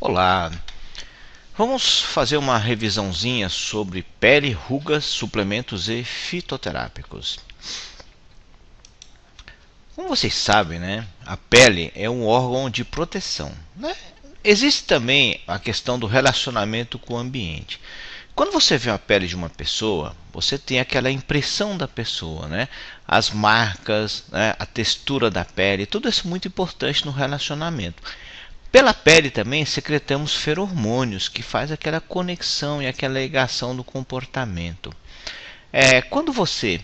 Olá, vamos fazer uma revisãozinha sobre pele, rugas, suplementos e fitoterápicos. Como vocês sabem, a pele é um órgão de proteção. Existe também a questão do relacionamento com o ambiente. Quando você vê a pele de uma pessoa, você tem aquela impressão da pessoa, as marcas, a textura da pele, tudo isso é muito importante no relacionamento. Pela pele também secretamos feromônios que faz aquela conexão e aquela ligação do comportamento. Quando você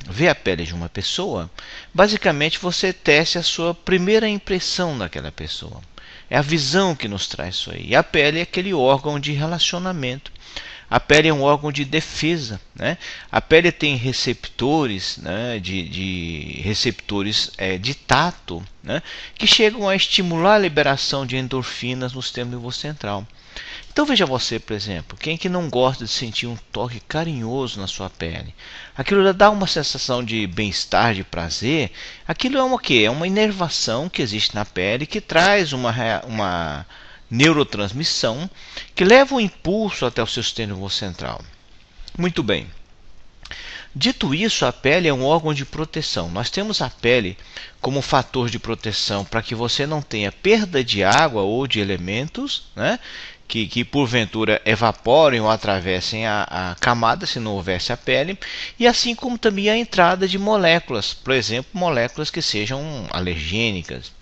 vê a pele de uma pessoa, basicamente você testa a sua primeira impressão daquela pessoa. É a visão que nos traz isso aí. E a pele é aquele órgão de relacionamento. A pele é um órgão de defesa. A pele tem receptores, de tato, que chegam a estimular a liberação de endorfinas no sistema nervoso central. Então veja você, por exemplo, quem que não gosta de sentir um toque carinhoso na sua pele? Aquilo dá uma sensação de bem-estar, de prazer. Aquilo é uma quê? É uma inervação que existe na pele que traz uma neurotransmissão que leva o impulso até o seu sistema nervoso central. Muito bem. Dito isso, a pele é um órgão de proteção. Nós temos a pele como fator de proteção para que você não tenha perda de água ou de elementos, que porventura evaporem ou atravessem a camada se não houvesse a pele, e assim como também a entrada de moléculas, por exemplo, moléculas que sejam alergênicas.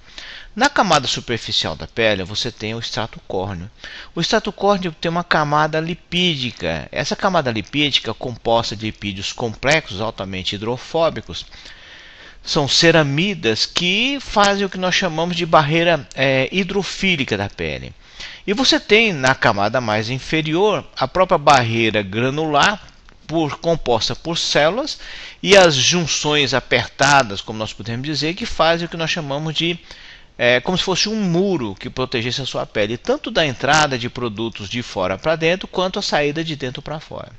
Na camada superficial da pele você tem o extrato córneo. O extrato córneo tem uma camada lipídica. Essa camada lipídica é composta de lipídios complexos altamente hidrofóbicos. São ceramidas que fazem o que nós chamamos de barreira hidrofílica da pele. E você tem na camada mais inferior a própria barreira granular, composta por células, e as junções apertadas, como nós podemos dizer, que fazem o que nós chamamos de como se fosse um muro que protegesse a sua pele, tanto da entrada de produtos de fora para dentro, quanto a saída de dentro para fora.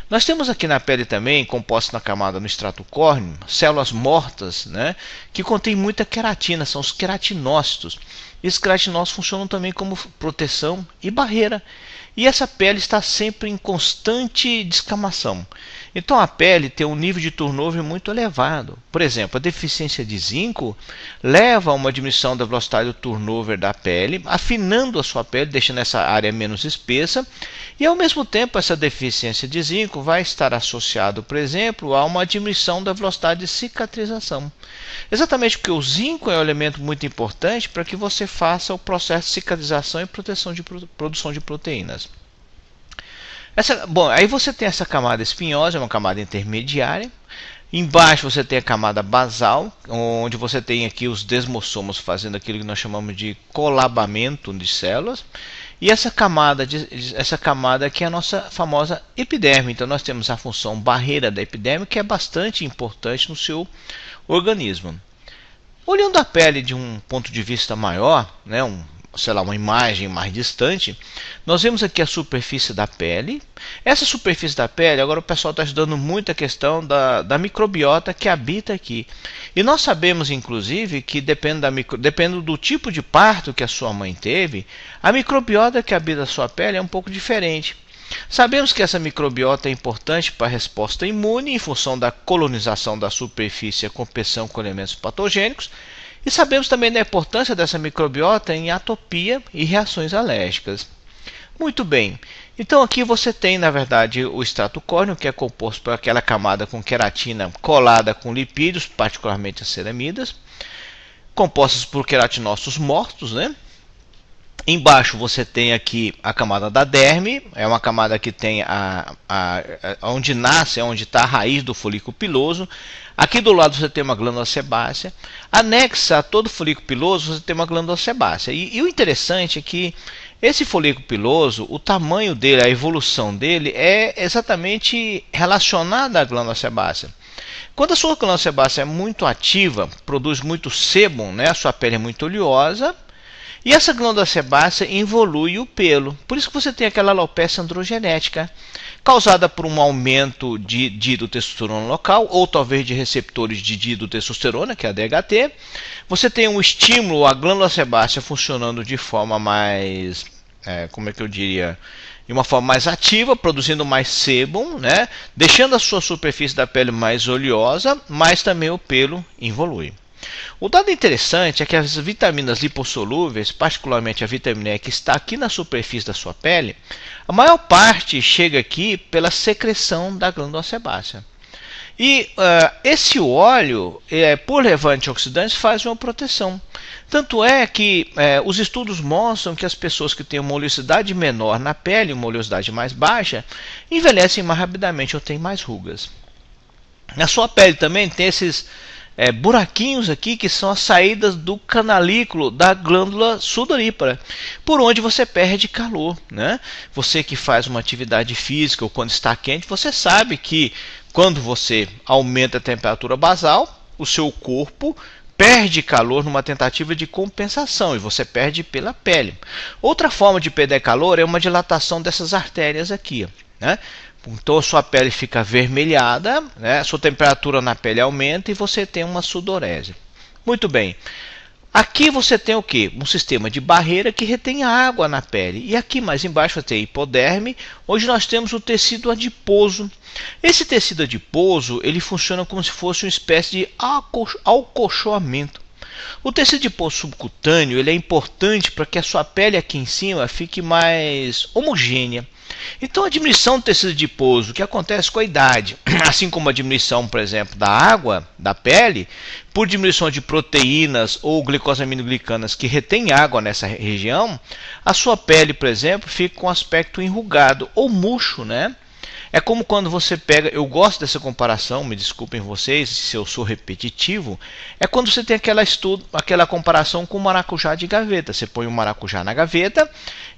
Nós temos aqui na pele também, composta na camada no extrato córneo, células mortas, que contêm muita queratina, são os queratinócitos. Esses queratinócitos funcionam também como proteção e barreira. E essa pele está sempre em constante descamação. Então a pele tem um nível de turnover muito elevado. Por exemplo, a deficiência de zinco leva a uma diminuição da velocidade do turnover da pele, afinando a sua pele, deixando essa área menos espessa. E ao mesmo tempo essa deficiência de zinco vai estar associado, por exemplo, a uma diminuição da velocidade de cicatrização. Exatamente porque o zinco é um elemento muito importante para que você faça o processo de cicatrização e proteção de produção de proteínas. Aí você tem essa camada espinhosa, uma camada intermediária. Embaixo você tem a camada basal, onde você tem aqui os desmossomos fazendo aquilo que nós chamamos de colabamento de células. E essa camada aqui é a nossa famosa epiderme. Então nós temos a função barreira da epiderme, que é bastante importante no seu organismo. Olhando a pele de um ponto de vista maior, uma imagem mais distante, nós vemos aqui a superfície da pele. Essa superfície da pele, agora o pessoal está estudando muito a questão da microbiota que habita aqui. E nós sabemos, inclusive, que dependendo do tipo de parto que a sua mãe teve, a microbiota que habita a sua pele é um pouco diferente. Sabemos que essa microbiota é importante para a resposta imune em função da colonização da superfície e a competição com elementos patogênicos. E sabemos também da importância dessa microbiota em atopia e reações alérgicas. Muito bem, então aqui você tem na verdade o extrato córneo, que é composto por aquela camada com queratina colada com lipídios, particularmente as ceramidas, compostas por queratinócitos mortos. Embaixo você tem aqui a camada da derme, é uma camada que tem onde nasce, onde está a raiz do folículo piloso. Aqui do lado você tem uma glândula sebácea. Anexa a todo folículo piloso você tem uma glândula sebácea. E o interessante é que esse folículo piloso, o tamanho dele, a evolução dele é exatamente relacionada à glândula sebácea. Quando a sua glândula sebácea é muito ativa, produz muito sêbum, a sua pele é muito oleosa, e essa glândula sebácea involui o pelo. Por isso que você tem aquela alopecia androgenética, causada por um aumento de dihidrotestosterona local, ou talvez de receptores de dihidrotestosterona, que é a DHT. Você tem um estímulo à glândula sebácea funcionando de forma mais como é que eu diria, de uma forma mais ativa, produzindo mais sebo, né? Deixando a sua superfície da pele mais oleosa, mas também o pelo involui. O dado interessante é que as vitaminas lipossolúveis, particularmente a vitamina E que está aqui na superfície da sua pele, a maior parte chega aqui pela secreção da glândula sebácea. E esse óleo, por levar antioxidantes, faz uma proteção. Tanto é que os estudos mostram que as pessoas que têm uma oleosidade menor na pele, uma oleosidade mais baixa, envelhecem mais rapidamente ou têm mais rugas. Na sua pele também tem esses buraquinhos aqui que são as saídas do canalículo da glândula sudorípara, por onde você perde calor, né? Você que faz uma atividade física ou quando está quente, você sabe que quando você aumenta a temperatura basal, o seu corpo perde calor numa tentativa de compensação e você perde pela pele. Outra forma de perder calor é uma dilatação dessas artérias aqui, né? Então a sua pele fica avermelhada, né? A sua temperatura na pele aumenta e você tem uma sudorese. Muito bem. Aqui você tem o que? Um sistema de barreira que retém a água na pele. E aqui mais embaixo você tem a hipoderme, onde nós temos o tecido adiposo. Esse tecido adiposo ele funciona como se fosse uma espécie de acolchoamento. O tecido adiposo subcutâneo ele é importante para que a sua pele aqui em cima fique mais homogênea. Então a diminuição do tecido adiposo que acontece com a idade, assim como a diminuição, por exemplo, da água da pele, por diminuição de proteínas ou glicosaminoglicanas que retém água nessa região, a sua pele, por exemplo, fica com aspecto enrugado ou murcho, né? É como quando você pega, eu gosto dessa comparação, me desculpem vocês se eu sou repetitivo, é quando você tem aquela comparação com o maracujá de gaveta. Você põe o maracujá na gaveta,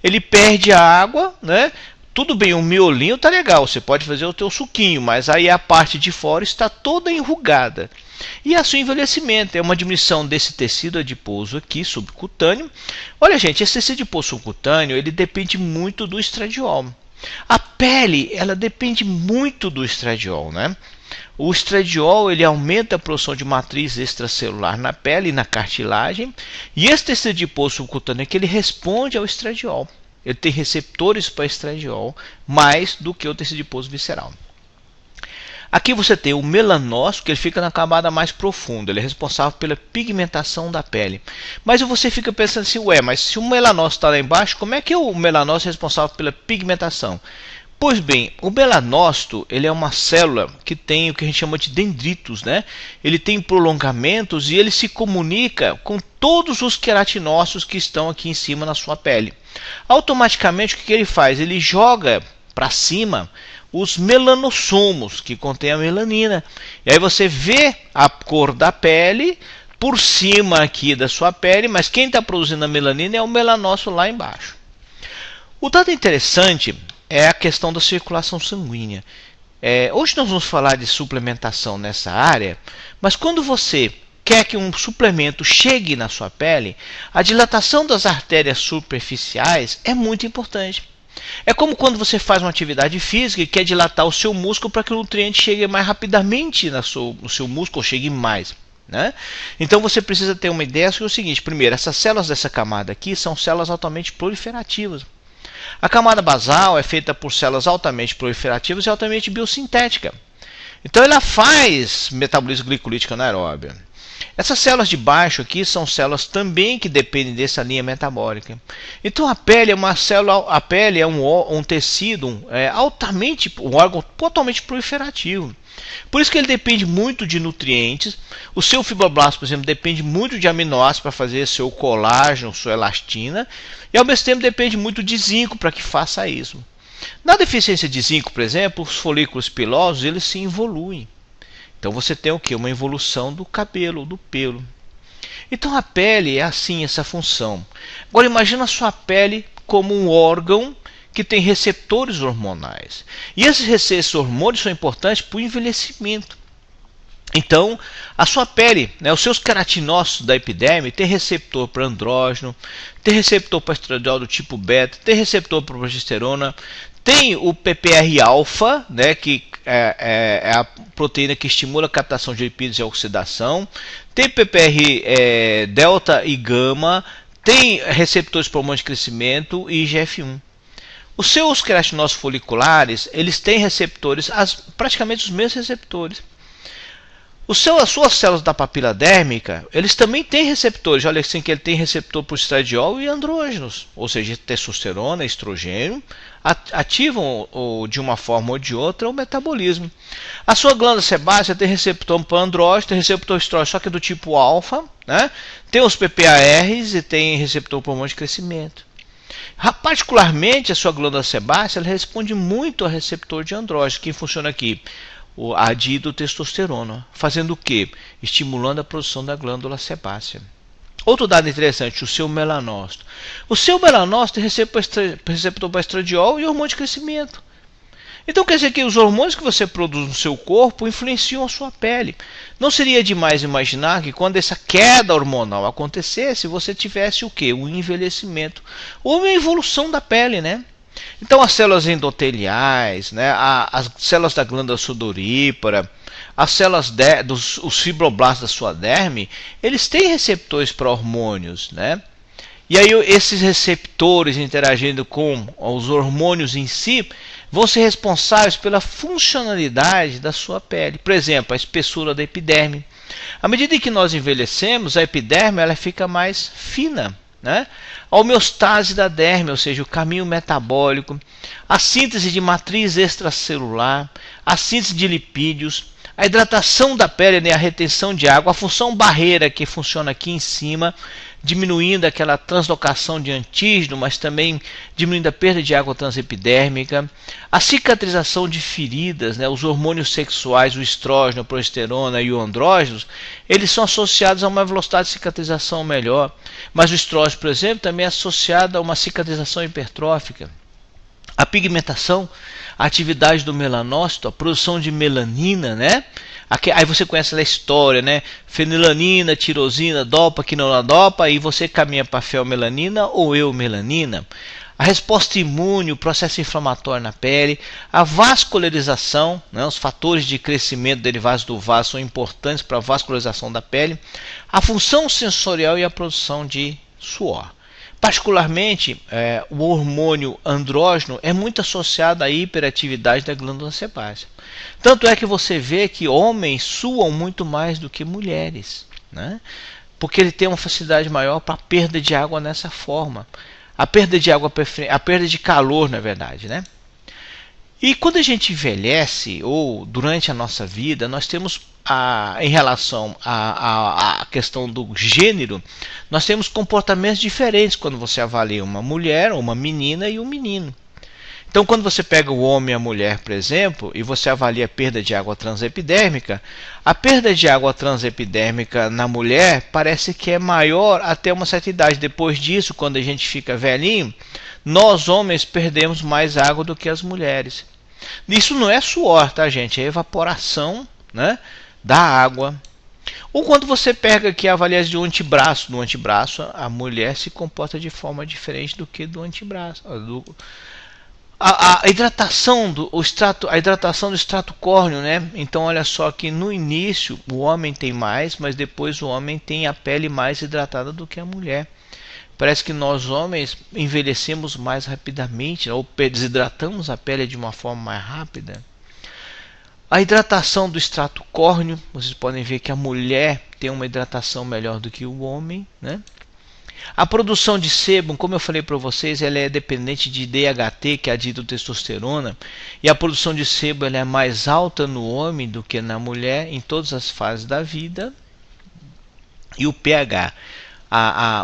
ele perde a água, né? Tudo bem, o miolinho tá legal, você pode fazer o teu suquinho, mas aí a parte de fora está toda enrugada. E assim o envelhecimento é uma diminuição desse tecido adiposo aqui, subcutâneo. Olha gente, esse tecido adiposo subcutâneo, ele depende muito do estradiol. A pele, ela depende muito do estradiol, né? O estradiol, ele aumenta a produção de matriz extracelular na pele e na cartilagem, e esse tecido adiposo subcutâneo é que ele responde ao estradiol. Ele tem receptores para estradiol mais do que o tecido adiposo visceral. Aqui você tem o melanócito, que ele fica na camada mais profunda, ele é responsável pela pigmentação da pele. Mas você fica pensando assim, ué, mas se o melanócito está lá embaixo, como é que o melanócito é responsável pela pigmentação? Pois bem, o melanócito ele é uma célula que tem o que a gente chama de dendritos, né? Ele tem prolongamentos e ele se comunica com todos os queratinócitos que estão aqui em cima na sua pele. Automaticamente o que ele faz? Ele joga para cima os melanossomos, que contém a melanina. E aí você vê a cor da pele por cima aqui da sua pele, mas quem está produzindo a melanina é o melanócito lá embaixo. O dado interessante é a questão da circulação sanguínea. Hoje nós vamos falar de suplementação nessa área, mas quando você quer que um suplemento chegue na sua pele, a dilatação das artérias superficiais é muito importante. É como quando você faz uma atividade física e quer dilatar o seu músculo para que o nutriente chegue mais rapidamente no seu músculo, ou chegue mais, né? Então você precisa ter uma ideia que é o seguinte: primeiro, essas células dessa camada aqui são células altamente proliferativas. A camada basal é feita por células altamente proliferativas e altamente biosintética. Então ela faz metabolismo glicolítico anaeróbio. Essas células de baixo aqui são células também que dependem dessa linha metabólica. Então a pele é uma célula, a pele é um tecido um órgão totalmente proliferativo. Por isso que ele depende muito de nutrientes. O seu fibroblasto, por exemplo, depende muito de aminoácidos para fazer seu colágeno, sua elastina, e ao mesmo tempo depende muito de zinco para que faça isso. Na deficiência de zinco, por exemplo, os folículos pilosos eles se involuem. Então você tem o que? Uma evolução do cabelo, do pelo. Então a pele é assim, essa função. Agora imagina a sua pele como um órgão que tem receptores hormonais. E esses hormônios são importantes para o envelhecimento. Então, a sua pele, né, os seus queratinócitos da epiderme tem receptor para andrógeno, tem receptor para estradiol do tipo beta, tem receptor para progesterona, tem o PPR-alfa, né, que é a proteína que estimula a captação de lipídios e a oxidação, tem PPR delta e gama, tem receptores para hormônio de crescimento e IGF-1. Os seus queratinócitos foliculares, eles têm receptores, praticamente os mesmos receptores. As suas células da papila dérmica, eles também têm receptores. Olha assim que ele tem receptor para o estradiol e andrógenos, ou seja, testosterona, estrogênio, ativam de uma forma ou de outra o metabolismo. A sua glândula sebácea tem receptor para andrógeno, tem receptor estrógeno, só que é do tipo alfa, né? Tem os PPARs e tem receptor para hormônio de crescimento. Particularmente a sua glândula sebácea, ela responde muito ao receptor de andrógeno, que funciona aqui, a dihidrotestosterona, fazendo o que? Estimulando a produção da glândula sebácea. Outro dado interessante, o seu melanócito. O seu melanócito tem receptor para estradiol e hormônio de crescimento. Então quer dizer que os hormônios que você produz no seu corpo influenciam a sua pele. Não seria demais imaginar que quando essa queda hormonal acontecesse, você tivesse o quê? O envelhecimento ou uma evolução da pele, né? Então as células endoteliais, né, as células da glândula sudorípara, as células os fibroblastos da sua derme, eles têm receptores para hormônios, né? E aí esses receptores interagindo com os hormônios em si vão ser responsáveis pela funcionalidade da sua pele. Por exemplo, a espessura da epiderme. À medida que nós envelhecemos, a epiderme ela fica mais fina, né? A homeostase da derme, ou seja, o caminho metabólico, a síntese de matriz extracelular, a síntese de lipídios, a hidratação da pele, né, a retenção de água, a função barreira que funciona aqui em cima, diminuindo aquela translocação de antígeno, mas também diminuindo a perda de água transepidérmica, a cicatrização de feridas, né, os hormônios sexuais, o estrógeno, a progesterona e o andrógeno, eles são associados a uma velocidade de cicatrização melhor, mas o estrógeno, por exemplo, também é associado a uma cicatrização hipertrófica. A pigmentação, a atividade do melanócito, a produção de melanina, né? Aí você conhece a história, né? Fenilanina, tirosina, dopa, quinoladopa, aí você caminha para a feomelanina ou eumelanina. A resposta imune, o processo inflamatório na pele, a vascularização, né? Os fatores de crescimento derivados do vaso são importantes para a vascularização da pele, a função sensorial e a produção de suor. Particularmente, o hormônio andrógeno é muito associado à hiperatividade da glândula sebácea. Tanto é que você vê que homens suam muito mais do que mulheres, né? Porque ele tem uma facilidade maior para a perda de água nessa forma. A perda de água, a perda de calor, na verdade, né? E quando a gente envelhece, ou durante a nossa vida, nós temos, em relação à questão do gênero, nós temos comportamentos diferentes quando você avalia uma mulher, uma menina e um menino. Então, quando você pega o homem e a mulher, por exemplo, e você avalia a perda de água transepidérmica, a perda de água transepidérmica na mulher parece que é maior até uma certa idade. Depois disso, quando a gente fica velhinho, nós homens perdemos mais água do que as mulheres. Isso não é suor, tá, gente? É evaporação, né, da água. Ou quando você pega aqui a avaliação do antebraço, no antebraço a mulher se comporta de forma diferente do que do antebraço. A hidratação do extrato córneo, né? Então olha só que no início o homem tem mais, mas depois o homem tem a pele mais hidratada do que a mulher. Parece que nós homens envelhecemos mais rapidamente, ou desidratamos a pele de uma forma mais rápida. A hidratação do extrato córneo, vocês podem ver que a mulher tem uma hidratação melhor do que o homem, né? A produção de sebo, como eu falei para vocês, ela é dependente de DHT, que é a dihidrotestosterona, e a produção de sebo ela é mais alta no homem do que na mulher em todas as fases da vida. E o pH.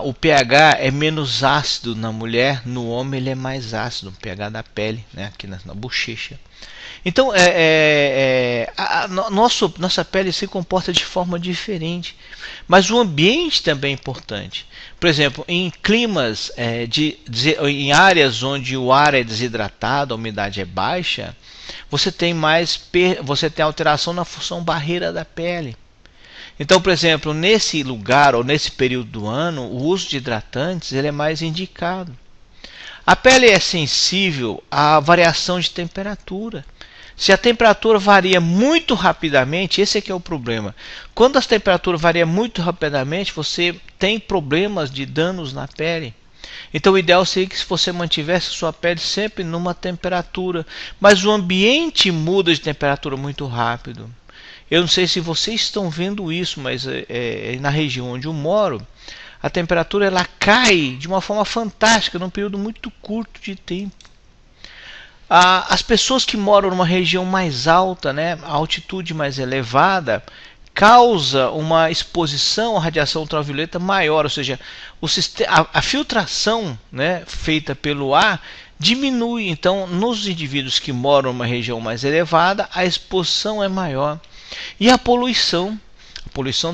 O pH é menos ácido na mulher, no homem ele é mais ácido, o pH da pele, né, aqui na bochecha. Então, nossa pele se comporta de forma diferente, mas o ambiente também é importante. Por exemplo, em climas, em áreas onde o ar é desidratado, a umidade é baixa, você tem alteração na função barreira da pele. Então, por exemplo, nesse lugar ou nesse período do ano, o uso de hidratantes ele é mais indicado. A pele é sensível à variação de temperatura. Se a temperatura varia muito rapidamente, esse é que é o problema. Quando a temperatura varia muito rapidamente, você tem problemas de danos na pele. Então o ideal seria que se você mantivesse sua pele sempre numa temperatura, mas o ambiente muda de temperatura muito rápido. Eu não sei se vocês estão vendo isso, mas na região onde eu moro, a temperatura ela cai de uma forma fantástica num período muito curto de tempo. As pessoas que moram numa região mais alta, né, a altitude mais elevada, causa uma exposição à radiação ultravioleta maior, ou seja, a filtração, né, feita pelo ar diminui. Então, nos indivíduos que moram numa região mais elevada, a exposição é maior. E a poluição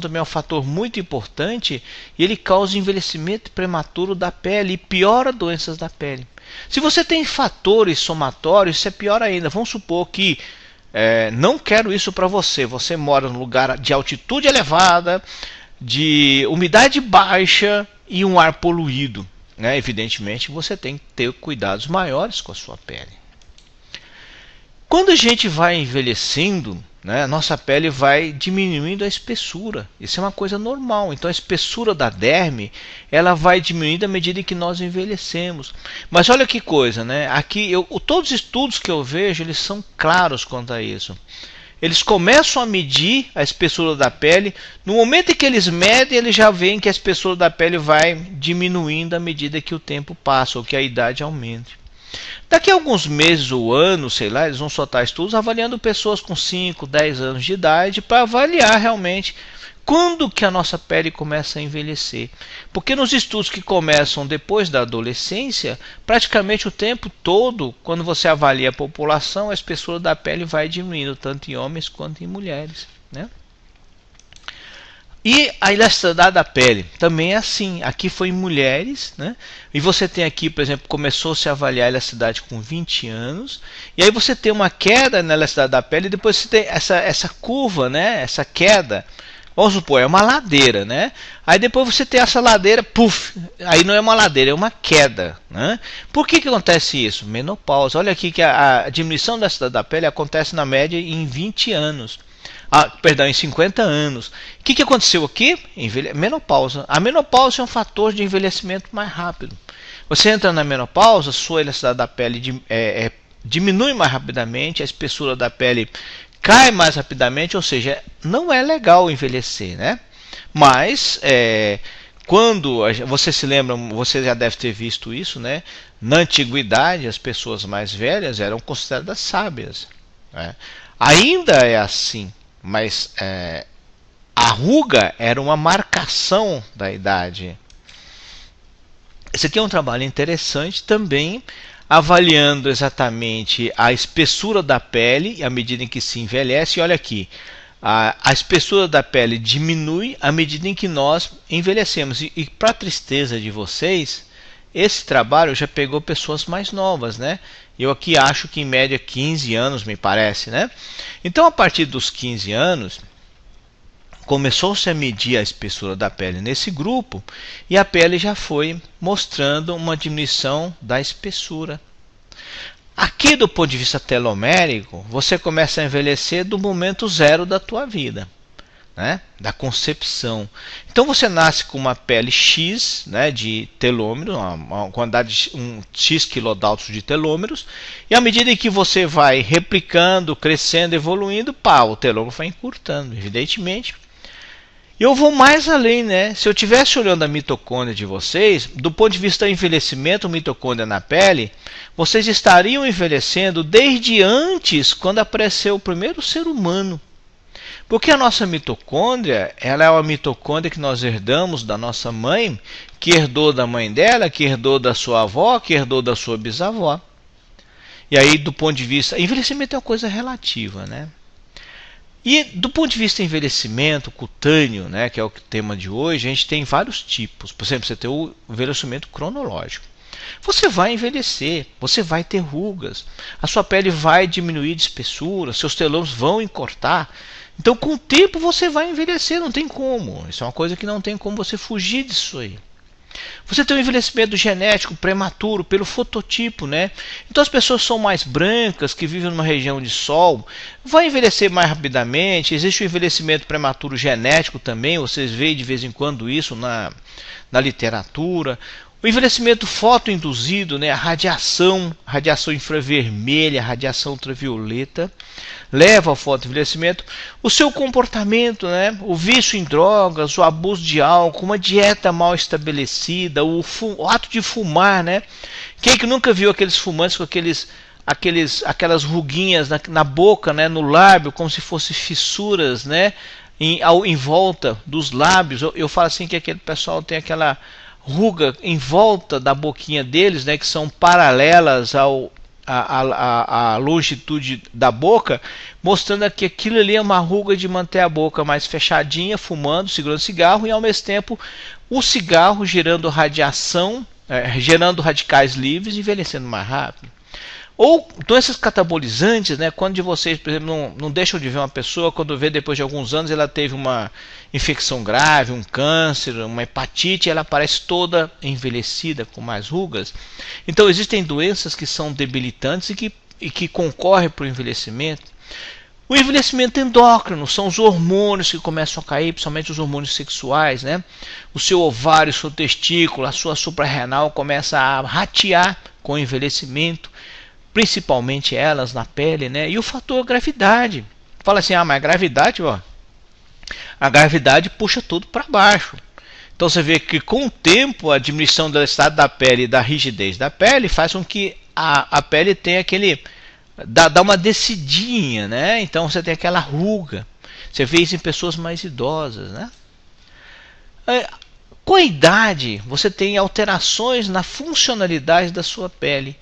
também é um fator muito importante e ele causa envelhecimento prematuro da pele e piora doenças da pele. Se você tem fatores somatórios, isso é pior ainda. Vamos supor que não quero isso para você. Você mora num lugar de altitude elevada, de umidade baixa e um ar poluído, né? Evidentemente você tem que ter cuidados maiores com a sua pele. Quando a gente vai envelhecendo, né, nossa pele vai diminuindo a espessura. Isso é uma coisa normal. Então a espessura da derme ela vai diminuindo à medida que nós envelhecemos. Mas olha que coisa, né? Aqui todos os estudos que eu vejo eles são claros quanto a isso. Eles começam a medir a espessura da pele. No momento em que eles medem, eles já veem que a espessura da pele vai diminuindo à medida que o tempo passa ou que a idade aumenta. Daqui a alguns meses ou anos, sei lá, eles vão soltar estudos avaliando pessoas com 5, 10 anos de idade para avaliar realmente quando que a nossa pele começa a envelhecer. Porque nos estudos que começam depois da adolescência, praticamente o tempo todo, quando você avalia a população, a espessura da pele vai diminuindo, tanto em homens quanto em mulheres, né? E a elasticidade da pele também é assim. Aqui foi em mulheres, né? E você tem aqui, por exemplo, começou-se a avaliar a elasticidade com 20 anos. E aí você tem uma queda na elasticidade da pele. E depois você tem essa curva, né? Essa queda. Vamos supor, é uma ladeira, né? Aí depois você tem essa ladeira, puf, aí não é uma ladeira, é uma queda, né? Por que acontece isso? Menopausa. Olha aqui que a diminuição da elasticidade da pele acontece na média em 20 anos. Em 50 anos. O que aconteceu aqui? Menopausa. A menopausa é um fator de envelhecimento mais rápido. Você entra na menopausa, sua elasticidade da pele diminui mais rapidamente, a espessura da pele cai mais rapidamente, ou seja, não é legal envelhecer, né? Mas quando você se lembra, você já deve ter visto isso, né? Na antiguidade, as pessoas mais velhas eram consideradas sábias, né? Ainda é assim. Mas a ruga era uma marcação da idade. Esse aqui é um trabalho interessante também, avaliando exatamente a espessura da pele à medida em que se envelhece. E olha aqui, a espessura da pele diminui à medida em que nós envelhecemos. E para tristeza de vocês, esse trabalho já pegou pessoas mais novas, né? Eu aqui acho que em média 15 anos, me parece, né? Então, a partir dos 15 anos, começou-se a medir a espessura da pele nesse grupo e a pele já foi mostrando uma diminuição da espessura. Aqui, do ponto de vista telomérico, você começa a envelhecer do momento zero da tua vida, né? Da concepção. Então você nasce com uma pele X, né, de telômeros, uma quantidade X quilodaltos de telômeros, e à medida que você vai replicando, crescendo, evoluindo, o telômero vai encurtando, evidentemente. E eu vou mais além, né? Se eu estivesse olhando a mitocôndria de vocês, do ponto de vista do envelhecimento, mitocôndria na pele, vocês estariam envelhecendo desde antes, quando apareceu o primeiro ser humano. Porque a nossa mitocôndria, ela é uma mitocôndria que nós herdamos da nossa mãe, que herdou da mãe dela, que herdou da sua avó, que herdou da sua bisavó. E aí, do ponto de vista... Envelhecimento é uma coisa relativa, né? E do ponto de vista envelhecimento cutâneo, né, que é o tema de hoje, a gente tem vários tipos. Por exemplo, você tem o envelhecimento cronológico. Você vai envelhecer, você vai ter rugas, a sua pele vai diminuir de espessura, seus telômeros vão encurtar. Então, com o tempo, você vai envelhecer, não tem como. Isso é uma coisa que não tem como você fugir disso aí. Você tem um envelhecimento genético prematuro pelo fototipo, né? Então as pessoas são mais brancas, que vivem numa região de sol, vai envelhecer mais rapidamente. Existe o envelhecimento prematuro genético também, vocês veem de vez em quando isso na literatura. O envelhecimento fotoinduzido, né, a radiação infravermelha, a radiação ultravioleta, leva ao fotoenvelhecimento. O seu comportamento, né, o vício em drogas, o abuso de álcool, uma dieta mal estabelecida, o ato de fumar, né? Quem que nunca viu aqueles fumantes com aquelas ruguinhas na boca, né, no lábio, como se fossem fissuras, né, em volta dos lábios? Eu falo assim que aquele pessoal tem aquela ruga em volta da boquinha deles, né, que são paralelas à longitude da boca, mostrando que aquilo ali é uma ruga de manter a boca mais fechadinha, fumando, segurando cigarro, e ao mesmo tempo o cigarro gerando radiação, gerando radicais livres, envelhecendo mais rápido. Ou doenças catabolizantes, né? Quando de vocês, por exemplo, não deixam de ver uma pessoa, quando vê depois de alguns anos ela teve uma infecção grave, um câncer, uma hepatite, ela aparece toda envelhecida, com mais rugas. Então existem doenças que são debilitantes e que concorrem para o envelhecimento. O envelhecimento endócrino são os hormônios que começam a cair, principalmente os hormônios sexuais, né? O seu ovário, o seu testículo, a sua suprarrenal começa a ratear com o envelhecimento, principalmente elas na pele, né? E o fator gravidade. Fala assim, mas a gravidade, a gravidade puxa tudo para baixo. Então você vê que com o tempo a diminuição do estado da pele e da rigidez da pele faz com que a pele tenha dá uma descidinha, né? Então você tem aquela ruga. Você vê isso em pessoas mais idosas, né? Com a idade você tem alterações na funcionalidade da sua pele.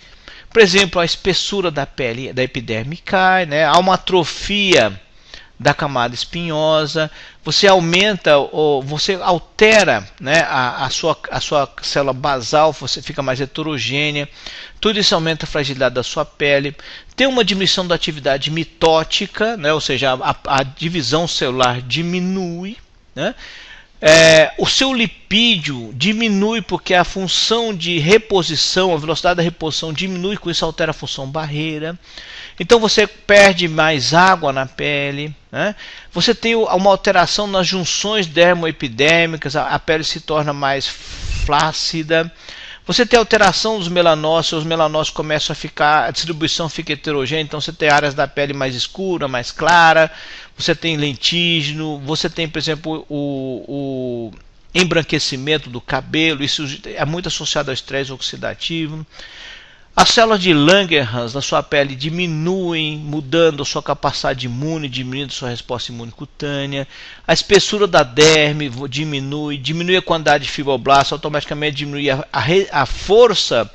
Por exemplo, a espessura da pele, da epiderme cai, né? Há uma atrofia da camada espinhosa, você aumenta ou você altera, né, a sua célula basal, você fica mais heterogênea, tudo isso aumenta a fragilidade da sua pele. Tem uma diminuição da atividade mitótica, né, ou seja, a divisão celular diminui, né? O seu lipídio diminui porque a função de reposição, a velocidade da reposição diminui, com isso altera a função barreira. Então você perde mais água na pele, né? Você tem uma alteração nas junções dermoepidêmicas, a pele se torna mais flácida. Você tem alteração dos melanócitos, os melanócitos começam a ficar, a distribuição fica heterogênea, então você tem áreas da pele mais escura, mais clara, você tem lentígeno, você tem, por exemplo, o embranquecimento do cabelo, isso é muito associado ao estresse oxidativo. As células de Langerhans na sua pele diminuem, mudando a sua capacidade imune, diminuindo a sua resposta imune cutânea. A espessura da derme diminui a quantidade de fibroblastos, automaticamente diminui a força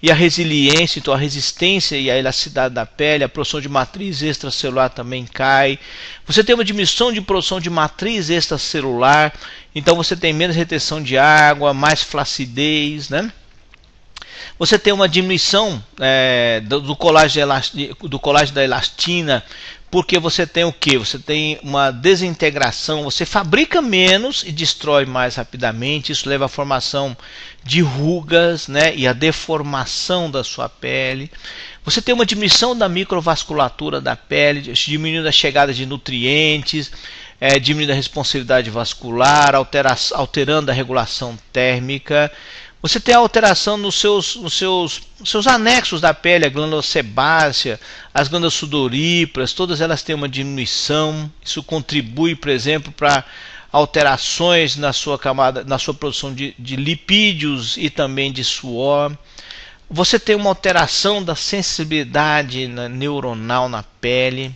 e a resiliência, então a resistência e a elasticidade da pele. A produção de matriz extracelular também cai. Você tem uma diminuição de produção de matriz extracelular, então você tem menos retenção de água, mais flacidez, né? Você tem uma diminuição do colágeno da elastina, porque você tem o que? Você tem uma desintegração, você fabrica menos e destrói mais rapidamente, isso leva à formação de rugas, né, e a deformação da sua pele. Você tem uma diminuição da microvasculatura da pele, diminuindo a chegada de nutrientes, diminuindo a responsividade vascular, alterando a regulação térmica. Você tem a alteração nos seus anexos da pele, a glândula sebácea, as glândulas sudoríparas, todas elas têm uma diminuição. Isso contribui, por exemplo, para alterações na sua camada, na sua produção de lipídios e também de suor. Você tem uma alteração da sensibilidade neuronal na pele.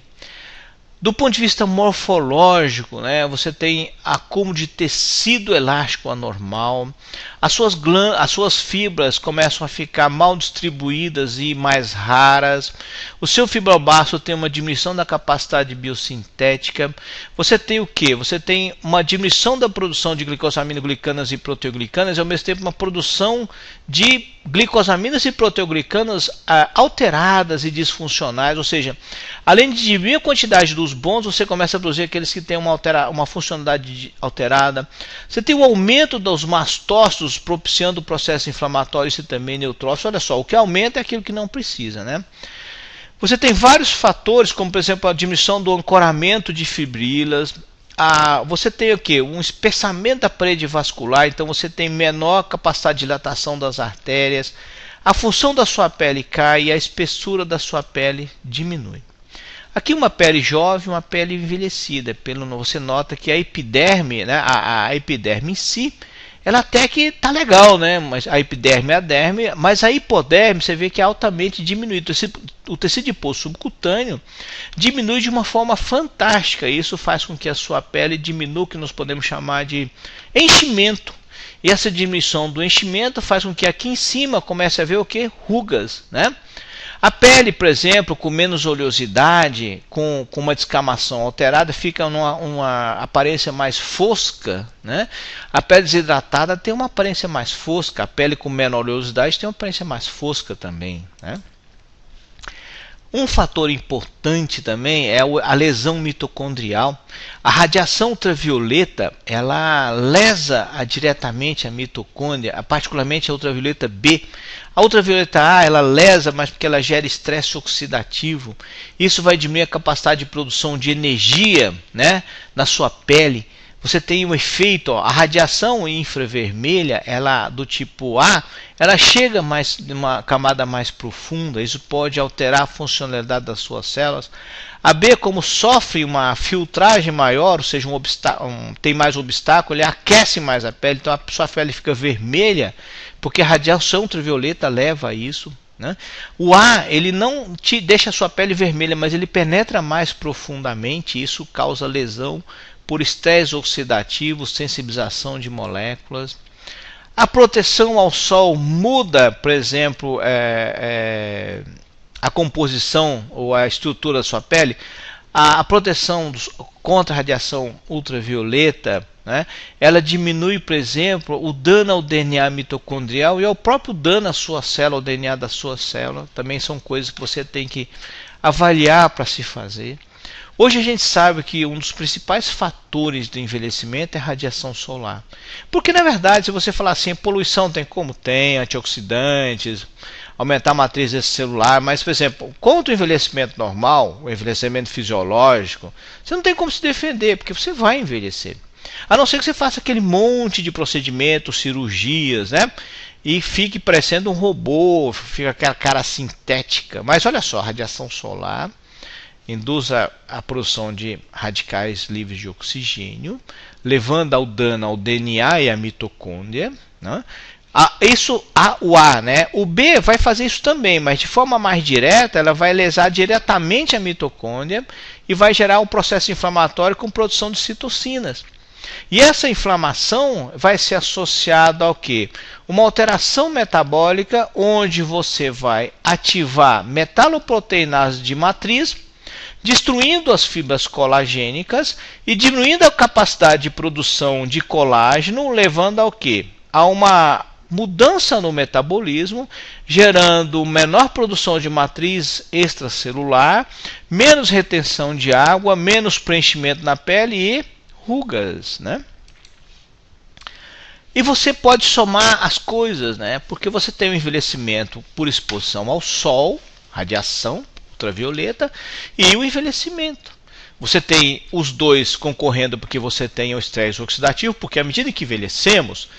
Do ponto de vista morfológico, né, você tem acúmulo de tecido elástico anormal, as suas fibras começam a ficar mal distribuídas e mais raras, o seu fibroblasto tem uma diminuição da capacidade biosintética. Você tem o que? Você tem uma diminuição da produção de glicosaminoglicanas e proteoglicanas e ao mesmo tempo uma produção de glicosaminas e proteoglicanas alteradas e disfuncionais, ou seja, além de diminuir a quantidade dos bons, você começa a produzir aqueles que têm uma funcionalidade alterada. Você tem o aumento dos mastócitos propiciando o processo inflamatório, isso também neutrófilo. Olha só, o que aumenta é aquilo que não precisa, né? Você tem vários fatores, como por exemplo a diminuição do ancoramento de fibrilas. Você tem o que? Um espessamento da parede vascular, então você tem menor capacidade de dilatação das artérias. A função da sua pele cai e a espessura da sua pele diminui. Aqui uma pele jovem, uma pele envelhecida. Você nota que a epiderme, né, a epiderme em si, ela até que tá legal, né? Mas a epiderme é a derme, mas a hipoderme você vê que é altamente diminuído. O tecido adiposo subcutâneo diminui de uma forma fantástica. Isso faz com que a sua pele diminua, o que nós podemos chamar de enchimento. E essa diminuição do enchimento faz com que aqui em cima comece a ver o que? Rugas, né? A pele, por exemplo, com menos oleosidade, com uma descamação alterada, fica uma aparência mais fosca, né? A pele desidratada tem uma aparência mais fosca, a pele com menor oleosidade tem uma aparência mais fosca também, né? Um fator importante também é a lesão mitocondrial. A radiação ultravioleta, ela lesa diretamente a mitocôndria, particularmente a ultravioleta B. A ultravioleta A, ela lesa, mas porque ela gera estresse oxidativo. Isso vai diminuir a capacidade de produção de energia, né, na sua pele. Você tem um efeito, a radiação infravermelha, ela do tipo A, ela chega mais numa camada mais profunda, isso pode alterar a funcionalidade das suas células. A B, como sofre uma filtragem maior, ou seja, tem mais obstáculo, ele aquece mais a pele, então a sua pele fica vermelha, porque a radiação ultravioleta leva a isso, né? O A, ele não te deixa a sua pele vermelha, mas ele penetra mais profundamente, isso causa lesão por estresse oxidativo, sensibilização de moléculas. A proteção ao sol muda, por exemplo, a composição ou a estrutura da sua pele. A proteção contra a radiação ultravioleta, né, ela diminui, por exemplo, o dano ao DNA mitocondrial e ao próprio dano à sua célula, ao DNA da sua célula. Também são coisas que você tem que avaliar para se fazer. Hoje a gente sabe que um dos principais fatores do envelhecimento é a radiação solar. Porque, na verdade, se você falar assim, poluição tem como? Tem, antioxidantes, aumentar a matriz celular, mas, por exemplo, contra o envelhecimento normal, o envelhecimento fisiológico, você não tem como se defender, porque você vai envelhecer. A não ser que você faça aquele monte de procedimentos, cirurgias, né? E fique parecendo um robô, fica aquela cara sintética. Mas olha só, a radiação solar induz a produção de radicais livres de oxigênio, levando ao dano ao DNA e à mitocôndria, né? O A, né? O B vai fazer isso também, mas de forma mais direta, ela vai lesar diretamente a mitocôndria e vai gerar um processo inflamatório com produção de citocinas. E essa inflamação vai ser associada ao quê? Uma alteração metabólica, onde você vai ativar metaloproteinase de matriz, destruindo as fibras colagênicas e diminuindo a capacidade de produção de colágeno, levando ao quê? A uma mudança no metabolismo, gerando menor produção de matriz extracelular, menos retenção de água, menos preenchimento na pele e rugas, né? E você pode somar as coisas, né? Porque você tem um envelhecimento por exposição ao sol, radiação ultravioleta, e o envelhecimento. Você tem os dois concorrendo porque você tem o estresse oxidativo, porque à medida que envelhecemos,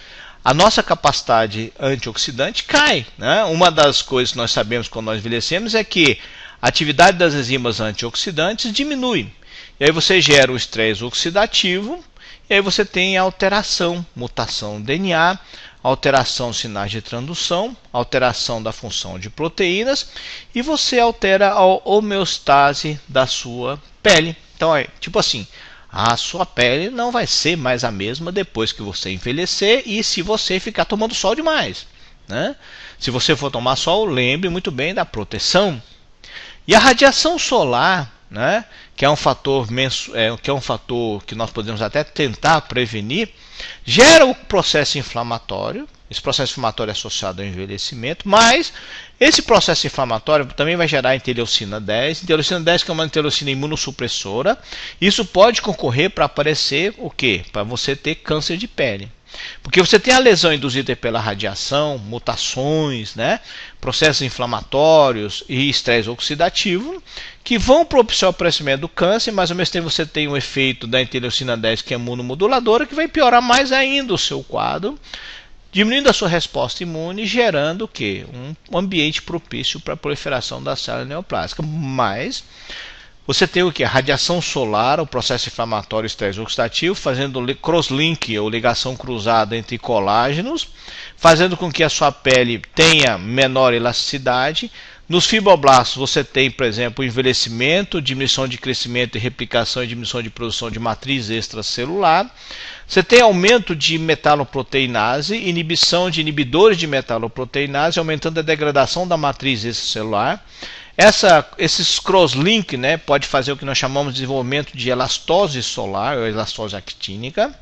a nossa capacidade antioxidante cai, né? Uma das coisas que nós sabemos quando nós envelhecemos é que a atividade das enzimas antioxidantes diminui. E aí você gera o estresse oxidativo, e aí você tem a alteração, mutação do DNA, alteração dos sinais de transdução, alteração da função de proteínas, e você altera a homeostase da sua pele. Então é tipo assim, a sua pele não vai ser mais a mesma depois que você envelhecer e se você ficar tomando sol demais, né? Se você for tomar sol, lembre muito bem da proteção. E a radiação solar, né, que é um fator que nós podemos até tentar prevenir, gera o processo inflamatório, esse processo inflamatório é associado ao envelhecimento, mas esse processo inflamatório também vai gerar interleucina 10, interleucina 10 que é uma interleucina imunossupressora. Isso pode concorrer para aparecer o quê? Para você ter câncer de pele. Porque você tem a lesão induzida pela radiação, mutações, né, processos inflamatórios e estresse oxidativo, que vão propiciar o aparecimento do câncer, mas ao mesmo tempo você tem um efeito da interleucina 10, que é imunomoduladora, que vai piorar mais ainda o seu quadro, diminuindo a sua resposta imune, gerando o quê? Um ambiente propício para a proliferação da célula neoplásica. Mas você tem o que? A radiação solar, o processo inflamatório e estresse oxidativo, fazendo crosslink, ou ligação cruzada entre colágenos, fazendo com que a sua pele tenha menor elasticidade. Nos fibroblastos você tem, por exemplo, envelhecimento, diminuição de crescimento e replicação e diminuição de produção de matriz extracelular. Você tem aumento de metaloproteinase, inibição de inibidores de metaloproteinase, aumentando a degradação da matriz extracelular. Esses crosslink, né, pode fazer o que nós chamamos de desenvolvimento de elastose solar, ou elastose actínica.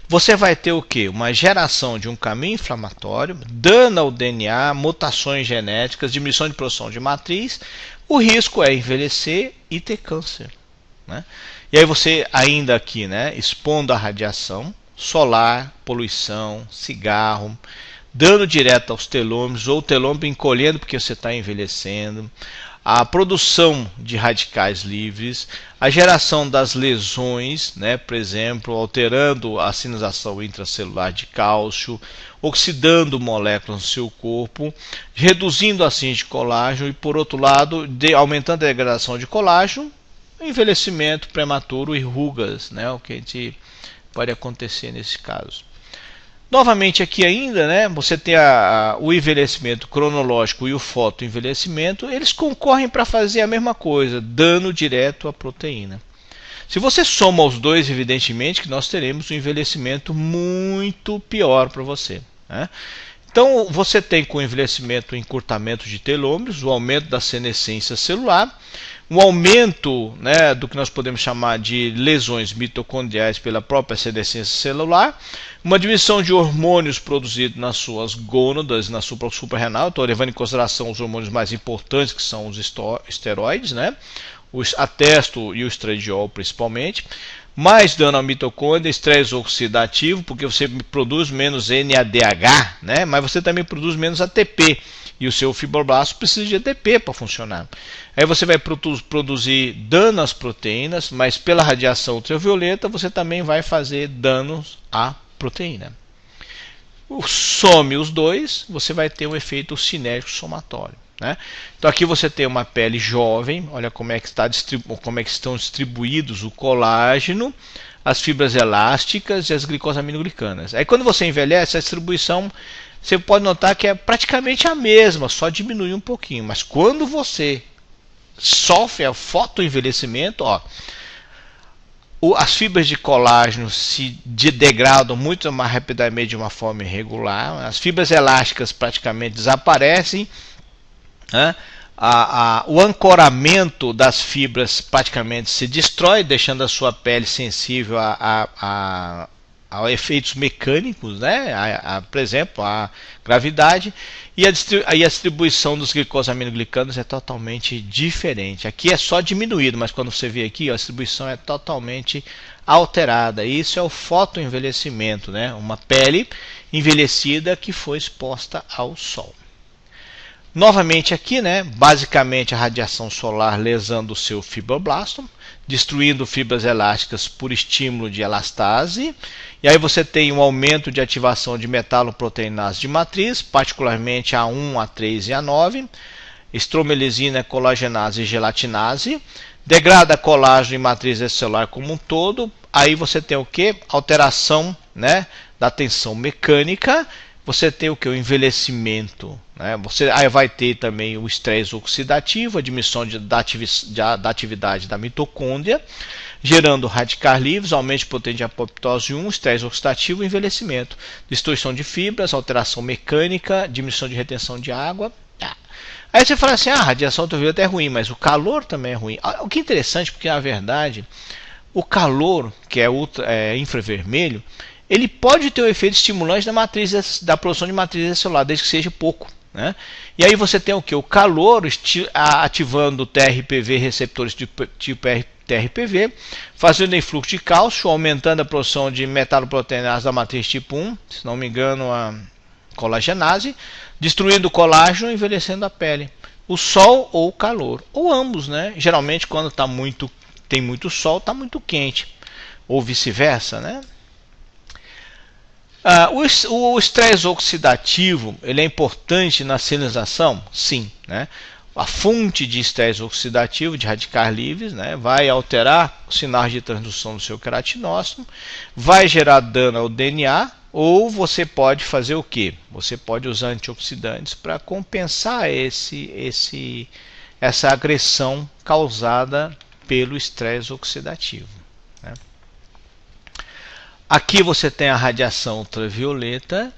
Você vai ter o que? Uma geração de um caminho inflamatório, dano ao DNA, mutações genéticas, diminuição de produção de matriz. O risco é envelhecer e ter câncer, né? E aí você ainda aqui, né, expondo a radiação solar, poluição, cigarro, dano direto aos telômeros, ou o telômero encolhendo porque você está envelhecendo, a produção de radicais livres, a geração das lesões, né, por exemplo, alterando a sinalização intracelular de cálcio, oxidando moléculas no seu corpo, reduzindo a síntese de colágeno e, por outro lado, aumentando a degradação de colágeno, envelhecimento prematuro e rugas, né, o que a gente pode acontecer nesse caso. Novamente aqui ainda, né, você tem o envelhecimento cronológico e o fotoenvelhecimento, eles concorrem para fazer a mesma coisa, dano direto à proteína. Se você soma os dois, evidentemente que nós teremos um envelhecimento muito pior para você, né? Então você tem com o envelhecimento o encurtamento de telômeros, o aumento da senescência celular, um aumento, né, do que nós podemos chamar de lesões mitocondriais pela própria senescência celular, uma diminuição de hormônios produzidos nas suas gônadas, na suprarrenal. Estou levando em consideração os hormônios mais importantes, que são os esteroides, né, a testo e o estradiol principalmente. Mais dano à mitocôndria, estresse oxidativo, porque você produz menos NADH, né, mas você também produz menos ATP. E o seu fibroblasto precisa de ATP para funcionar. Aí você vai produzir dano às proteínas, mas pela radiação ultravioleta você também vai fazer danos à proteína. Some os dois, você vai ter um efeito cinético somatório, né? Então aqui você tem uma pele jovem, olha como é que estão distribuídos o colágeno, as fibras elásticas e as glicosaminoglicanas. Aí quando você envelhece, a distribuição você pode notar que é praticamente a mesma, só diminui um pouquinho. Mas quando você sofre o fotoenvelhecimento, as fibras de colágeno se degradam muito mais rapidamente de uma forma irregular, as fibras elásticas praticamente desaparecem, né? O ancoramento das fibras praticamente se destrói, deixando a sua pele sensível a efeitos mecânicos, né? Por exemplo, a gravidade, e a distribuição dos glicosaminoglicanos é totalmente diferente. Aqui é só diminuído, mas quando você vê aqui, a distribuição é totalmente alterada. Isso é o fotoenvelhecimento, né? Uma pele envelhecida que foi exposta ao sol. Novamente aqui, né, basicamente a radiação solar lesando o seu fibroblasto, destruindo fibras elásticas por estímulo de elastase. E aí você tem um aumento de ativação de metaloproteinase de matriz, particularmente A1, A3 e A9, estromelizina, colagenase e gelatinase, degrada colágeno e matriz extracelular como um todo. Aí você tem o que? Alteração, né, da tensão mecânica. Você tem o que? O envelhecimento, né? Você aí vai ter também o estresse oxidativo, a diminuição da atividade da mitocôndria, gerando radicais livres, aumento de potência de apoptose 1, estresse oxidativo e envelhecimento. Destruição de fibras, alteração mecânica, diminuição de retenção de água. Aí você fala assim, a radiação ultravioleta é ruim, mas o calor também é ruim. O que é interessante, porque na verdade, o calor, que é infravermelho, ele pode ter um efeito estimulante da produção de matriz celular, desde que seja pouco, né? E aí você tem o que? O calor ativando o TRPV, receptores tipo TRPV, fazendo influxo de cálcio, aumentando a produção de metaloproteinase da matriz tipo 1, se não me engano a colagenase, destruindo o colágeno e envelhecendo a pele. O sol ou o calor, ou ambos, né? Geralmente quando tem muito sol, está muito quente, ou vice-versa, né? O estresse oxidativo, ele é importante na sinalização? Sim, né? A fonte de estresse oxidativo de radicais livres, né, vai alterar os sinais de transdução do seu queratinócito, vai gerar dano ao DNA, ou você pode fazer o que? Você pode usar antioxidantes para compensar essa agressão causada pelo estresse oxidativo, né? Aqui você tem a radiação ultravioleta,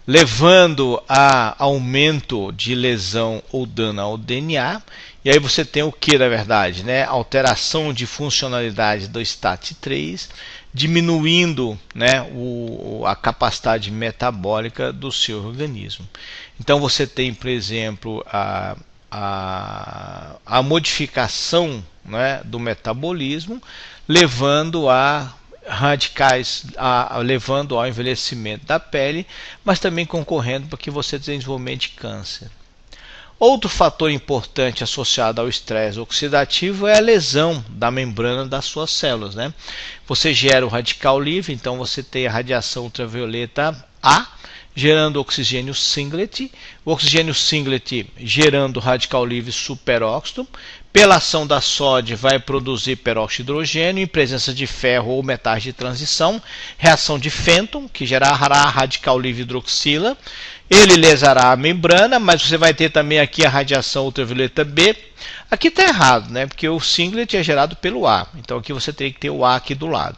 levando a aumento de lesão ou dano ao DNA. E aí você tem o que, na verdade, né? Alteração de funcionalidade do STAT3, diminuindo, né, a capacidade metabólica do seu organismo. Então você tem, por exemplo, a modificação, né, do metabolismo, levando levando ao envelhecimento da pele, mas também concorrendo para que você desenvolvimento de câncer. Outro fator importante associado ao estresse oxidativo é a lesão da membrana das suas células, né? Você gera o radical livre, então você tem a radiação ultravioleta A, gerando oxigênio singlet, o oxigênio singlet gerando radical livre superóxido. Pela ação da sódio vai produzir peróxido de hidrogênio em presença de ferro ou metais de transição, reação de Fenton, que gerará radical livre hidroxila. Ele lesará a membrana, mas você vai ter também aqui a radiação ultravioleta B. Aqui está errado, né? Porque o singlet é gerado pelo A. Então aqui você tem que ter o A aqui do lado.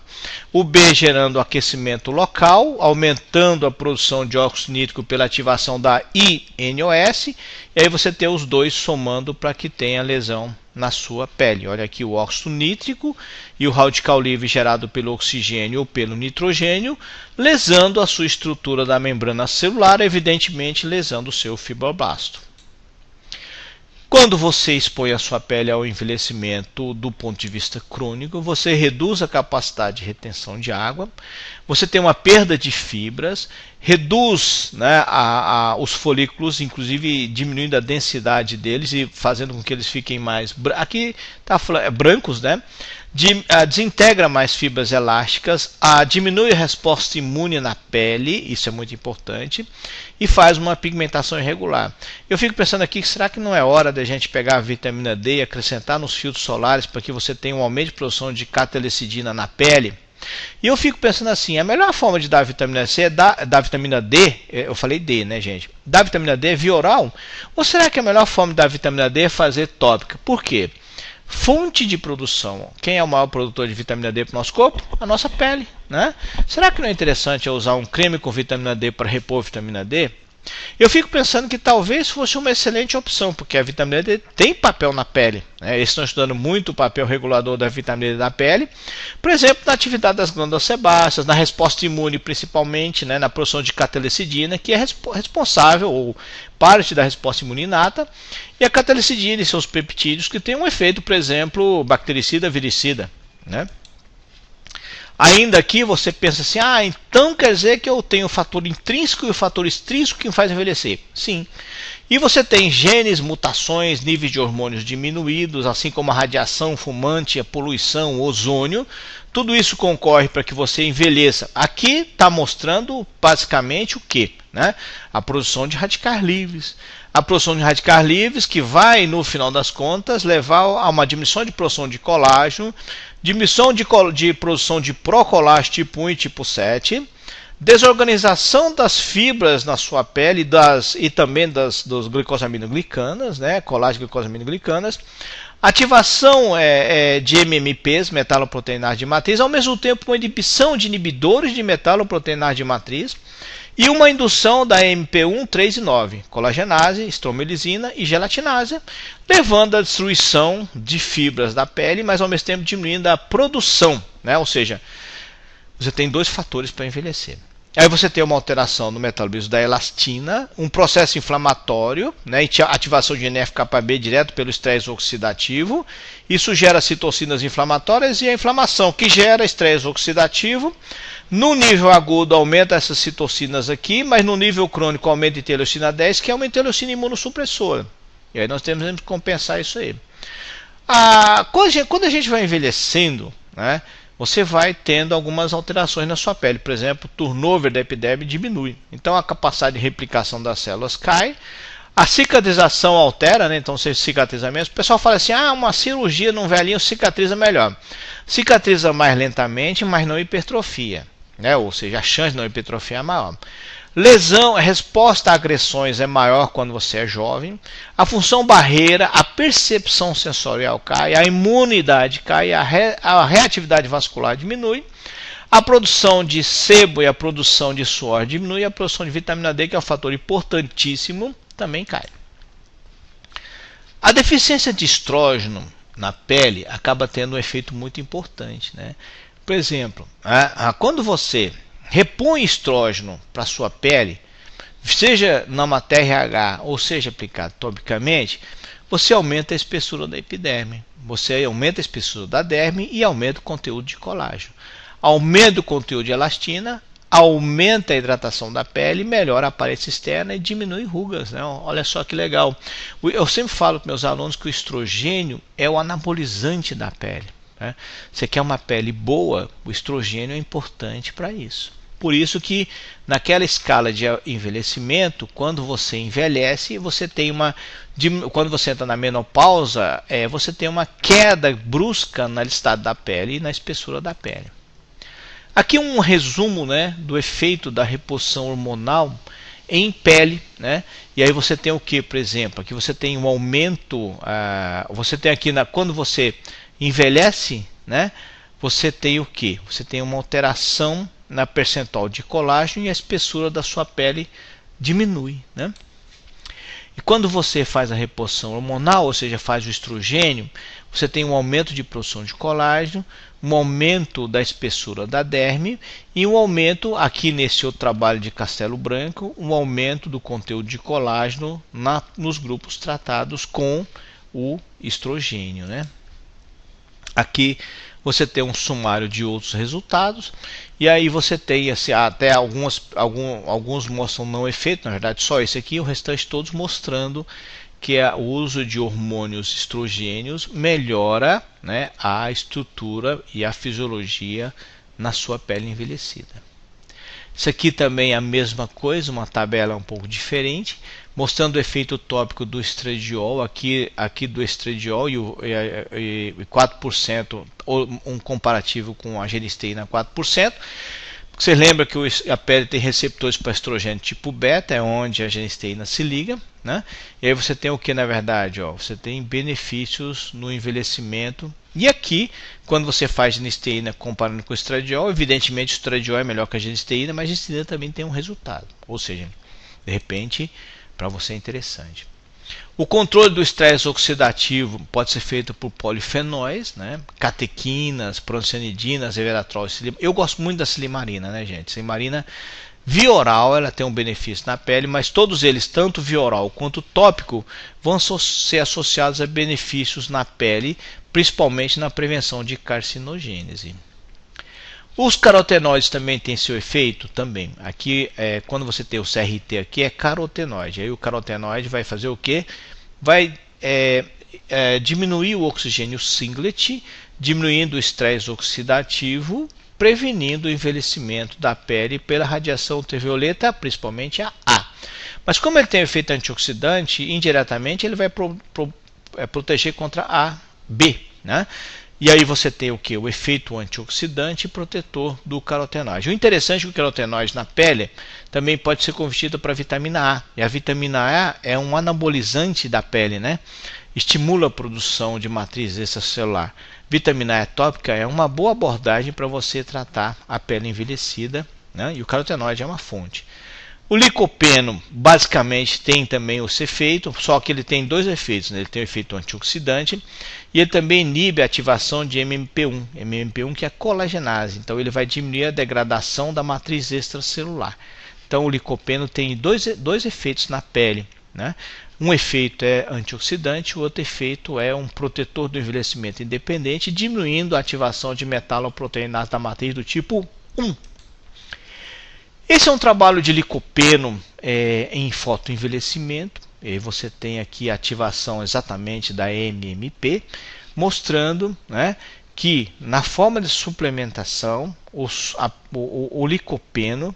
O B gerando aquecimento local, aumentando a produção de óxido nítrico pela ativação da INOS. E aí você tem os dois somando para que tenha lesão na sua pele. Olha aqui o óxido nítrico e o radical livre gerado pelo oxigênio ou pelo nitrogênio, lesando a sua estrutura da membrana celular, evidentemente lesando o seu fibroblasto. Quando você expõe a sua pele ao envelhecimento do ponto de vista crônico, você reduz a capacidade de retenção de água, você tem uma perda de fibras, reduz, né, os folículos, inclusive diminuindo a densidade deles e fazendo com que eles fiquem mais brancos, né? Desintegra mais fibras elásticas, diminui a resposta imune na pele, isso é muito importante, e faz uma pigmentação irregular. Eu fico pensando aqui, será que não é hora da gente pegar a vitamina D e acrescentar nos filtros solares para que você tenha um aumento de produção de catelecidina na pele? E eu fico pensando assim, a melhor forma de dar vitamina C é dar vitamina D, eu falei D, né, gente? Dar vitamina D via oral? Ou será que a melhor forma de dar vitamina D é fazer tópica? Por quê? Fonte de produção. Quem é o maior produtor de vitamina D para o nosso corpo? A nossa pele, né? Será que não é interessante usar um creme com vitamina D para repor vitamina D? Eu fico pensando que talvez fosse uma excelente opção, porque a vitamina D tem papel na pele, né? Eles estão estudando muito o papel regulador da vitamina D na pele, por exemplo, na atividade das glândulas sebáceas, na resposta imune principalmente, né? Na produção de catelecidina, que é responsável, ou parte da resposta imune inata, e a catelecidina e seus peptídeos, que tem um efeito, por exemplo, bactericida, viricida, né? Ainda aqui você pensa assim, então quer dizer que eu tenho o fator intrínseco e o fator extrínseco que me faz envelhecer. Sim. E você tem genes, mutações, níveis de hormônios diminuídos, assim como a radiação fumante, a poluição, o ozônio. Tudo isso concorre para que você envelheça. Aqui está mostrando basicamente o que? Né? A produção de radicais livres. A produção de radicais livres que vai, no final das contas, levar a uma diminuição de produção de colágeno, diminuição de produção de procolágeno tipo 1 e tipo 7, desorganização das fibras na sua pele e também dos glicosaminoglicanas, né, colágeno e glicosaminoglicanas, ativação de MMPs, metaloproteinase de matriz, ao mesmo tempo uma inibição de inibidores de metaloproteinase de matriz, e uma indução da MP1, 3 e 9, colagenase, estromelisina e gelatinase, levando à destruição de fibras da pele, mas ao mesmo tempo diminuindo a produção, né? Ou seja, você tem dois fatores para envelhecer. Aí você tem uma alteração no metabolismo da elastina, um processo inflamatório, né, ativação de NF-κB direto pelo estresse oxidativo. Isso gera citocinas inflamatórias e a inflamação que gera estresse oxidativo. No nível agudo aumenta essas citocinas aqui, mas no nível crônico aumenta a interleucina 10, que é uma interleucina imunossupressora. E aí nós temos que compensar isso aí. Quando a gente vai envelhecendo, né, você vai tendo algumas alterações na sua pele. Por exemplo, o turnover da epiderme diminui. Então a capacidade de replicação das células cai. A cicatrização altera, né? Então você cicatriza menos. O pessoal fala assim, uma cirurgia num velhinho cicatriza melhor. Cicatriza mais lentamente, mas não hipertrofia, né? Ou seja, a chance de não hipertrofia é maior. Lesão, a resposta a agressões é maior quando você é jovem. A função barreira, a percepção sensorial cai, a imunidade cai, a reatividade vascular diminui. A produção de sebo e a produção de suor diminui, e a produção de vitamina D, que é um fator importantíssimo, também cai. A deficiência de estrógeno na pele acaba tendo um efeito muito importante, né? Por exemplo, quando você repõe estrógeno para a sua pele, seja na matéria RH ou seja aplicado topicamente, você aumenta a espessura da epiderme, você aumenta a espessura da derme e aumenta o conteúdo de colágeno. Aumenta o conteúdo de elastina, aumenta a hidratação da pele, melhora a aparência externa e diminui rugas, né? Olha só que legal. Eu sempre falo para meus alunos que o estrogênio é o anabolizante da pele, né? Você quer uma pele boa, o estrogênio é importante para isso. Por isso que naquela escala de envelhecimento, quando você envelhece, você tem quando você entra na menopausa, você tem uma queda brusca no estado da pele e na espessura da pele. Aqui um resumo, né, do efeito da reposição hormonal em pele, né? E aí você tem o que, por exemplo? Aqui você tem um aumento, você tem aqui quando você envelhece, né? Você tem o que? Você tem uma alteração na percentual de colágeno e a espessura da sua pele diminui, né? E quando você faz a reposição hormonal, ou seja, faz o estrogênio, você tem um aumento de produção de colágeno, um aumento da espessura da derme e um aumento, aqui nesse outro trabalho de Castelo Branco, um aumento do conteúdo de colágeno nos grupos tratados com o estrogênio, né? Aqui você tem um sumário de outros resultados, e aí você tem assim, até alguns mostram não efeito, na verdade só esse aqui, o restante todos mostrando que o uso de hormônios estrogênios melhora, né, a estrutura e a fisiologia na sua pele envelhecida. Isso aqui também é a mesma coisa, uma tabela um pouco diferente, mostrando o efeito tópico do estradiol, aqui do estradiol e 4%, um comparativo com a genisteína 4%. Você lembra que a pele tem receptores para estrogênio tipo beta, é onde a genisteína se liga, né? E aí você tem o que na verdade? Você tem benefícios no envelhecimento. E aqui, quando você faz genisteína comparando com o estradiol, evidentemente o estradiol é melhor que a genisteína, mas a genisteína também tem um resultado. Ou seja, de repente, para você é interessante. O controle do estresse oxidativo pode ser feito por polifenóis, né? Catequinas, proncianidinas, resveratrol, eu gosto muito da silimarina, né, gente? Silimarina via oral, ela tem um benefício na pele, mas todos eles, tanto via oral quanto tópico, vão ser associados a benefícios na pele, principalmente na prevenção de carcinogênese. Os carotenoides também têm seu efeito também. Aqui, quando você tem o CRT aqui, é carotenoide. Aí o carotenoide vai fazer o quê? Vai diminuir o oxigênio singlet, diminuindo o estresse oxidativo, prevenindo o envelhecimento da pele pela radiação ultravioleta, principalmente a A. Mas como ele tem efeito antioxidante, indiretamente ele vai proteger contra a B, né? E aí você tem o que? O efeito antioxidante e protetor do carotenoide. O interessante é que o carotenoide na pele também pode ser convertido para vitamina A. E a vitamina A é um anabolizante da pele, né? Estimula a produção de matriz extracelular. Vitamina A tópica é uma boa abordagem para você tratar a pele envelhecida, né? E o carotenoide é uma fonte. O licopeno basicamente tem também esse efeito, só que ele tem dois efeitos, né? Ele tem o efeito antioxidante e ele também inibe a ativação de MMP1 que é a colagenase. Então ele vai diminuir a degradação da matriz extracelular. Então o licopeno tem dois efeitos na pele, né? Um efeito é antioxidante, o outro efeito é um protetor do envelhecimento independente, diminuindo a ativação de metaloproteinase da matriz do tipo 1. Esse é um trabalho de licopeno em fotoenvelhecimento. E você tem aqui a ativação exatamente da MMP, mostrando, né, que na forma de suplementação, o licopeno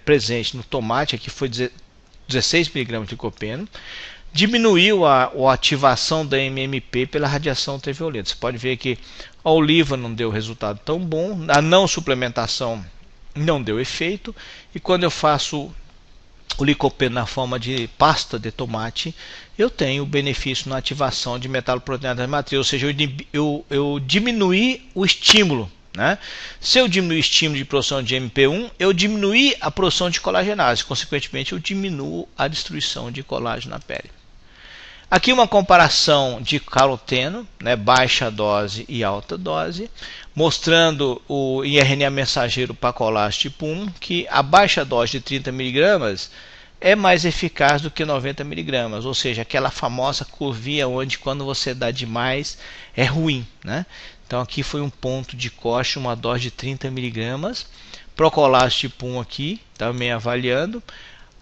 presente no tomate, aqui foi 16 mg de licopeno, diminuiu a ativação da MMP pela radiação ultravioleta. Você pode ver que a oliva não deu resultado tão bom, a não suplementação não deu efeito, e quando eu faço o licopeno na forma de pasta de tomate, eu tenho benefício na ativação de metaloproteinase da matriz, ou seja, eu diminuí o estímulo, né? Se eu diminuir o estímulo de produção de MP1, eu diminuí a produção de colagenase, consequentemente eu diminuo a destruição de colágeno na pele. Aqui uma comparação de caroteno, né, baixa dose e alta dose, mostrando o RNA mensageiro para colágeno tipo 1, que a baixa dose de 30 mg é mais eficaz do que 90 mg, ou seja, aquela famosa curvinha onde quando você dá demais é ruim, né? Então aqui foi um ponto de corte, uma dose de 30 mg, para o colágeno tipo 1 aqui, também avaliando.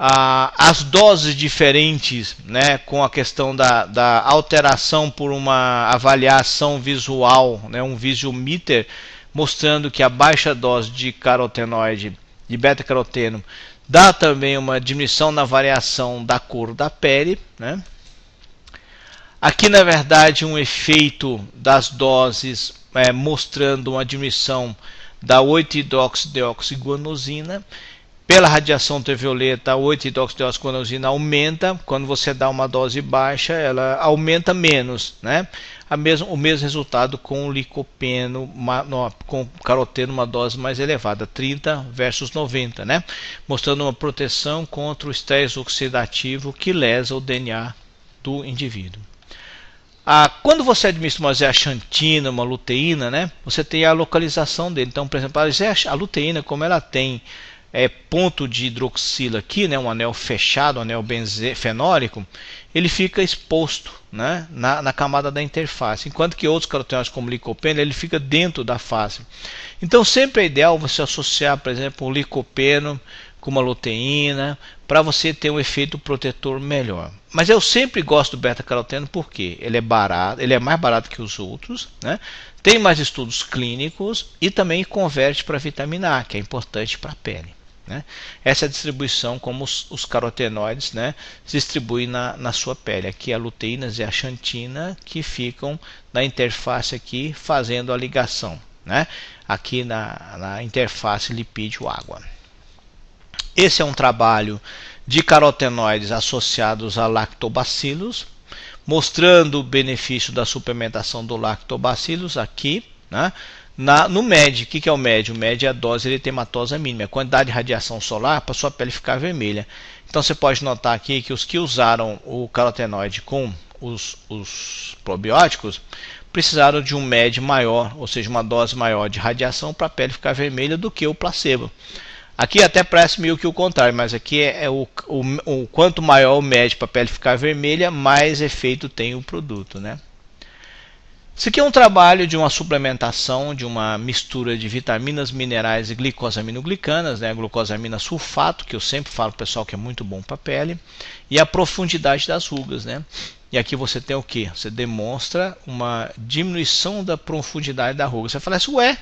As doses diferentes, né, com a questão da alteração por uma avaliação visual, né, um visiometer, mostrando que a baixa dose de carotenoide, de beta-caroteno, dá também uma diminuição na variação da cor da pele, né. Aqui, na verdade, um efeito das doses mostrando uma diminuição da 8-hidroxideoxiguanosina. Pela radiação ultravioleta, a 8-hidroxideoxiguanosina aumenta. Quando você dá uma dose baixa, ela aumenta menos, né? O mesmo resultado com o licopeno, com o caroteno, uma dose mais elevada, 30 versus 90, né? Mostrando uma proteção contra o estresse oxidativo que lesa o DNA do indivíduo. Quando você administra uma zeaxantina, uma luteína, né? Você tem a localização dele. Então, por exemplo, a luteína, como ela tem ponto de hidroxila aqui, né, um anel fechado, um anel fenólico, ele fica exposto, né, na camada da interface, enquanto que outros carotenoides como o licopeno, ele fica dentro da face. Então sempre é ideal você associar, por exemplo, o licopeno com uma luteína, para você ter um efeito protetor melhor. Mas eu sempre gosto do beta-caroteno porque ele é barato, ele é mais barato que os outros, né? Tem mais estudos clínicos e também converte para vitamina A, que é importante para a pele, né? Essa é a distribuição como os carotenoides, né, se distribuem na sua pele. Aqui a luteína e a xantina que ficam na interface aqui fazendo a ligação, né, aqui na interface lipídio-água. Esse é um trabalho de carotenoides associados a lactobacillus, mostrando o benefício da suplementação do lactobacillus aqui, né? No MED. O que é o MED? O MED é a dose eritematosa mínima, a quantidade de radiação solar para sua pele ficar vermelha. Então você pode notar aqui que os que usaram o carotenoide com os probióticos precisaram de um MED maior, ou seja, uma dose maior de radiação para a pele ficar vermelha do que o placebo. Aqui até parece meio que o contrário, mas aqui o quanto maior o MED para a pele ficar vermelha, mais efeito tem o produto, né? Isso aqui é um trabalho de uma suplementação, de uma mistura de vitaminas, minerais e glicosaminoglicanas, né? Glucosamina sulfato, que eu sempre falo para o pessoal que é muito bom para a pele, e a profundidade das rugas, né? E aqui você tem o que? Você demonstra uma diminuição da profundidade da ruga. Você fala assim, ué,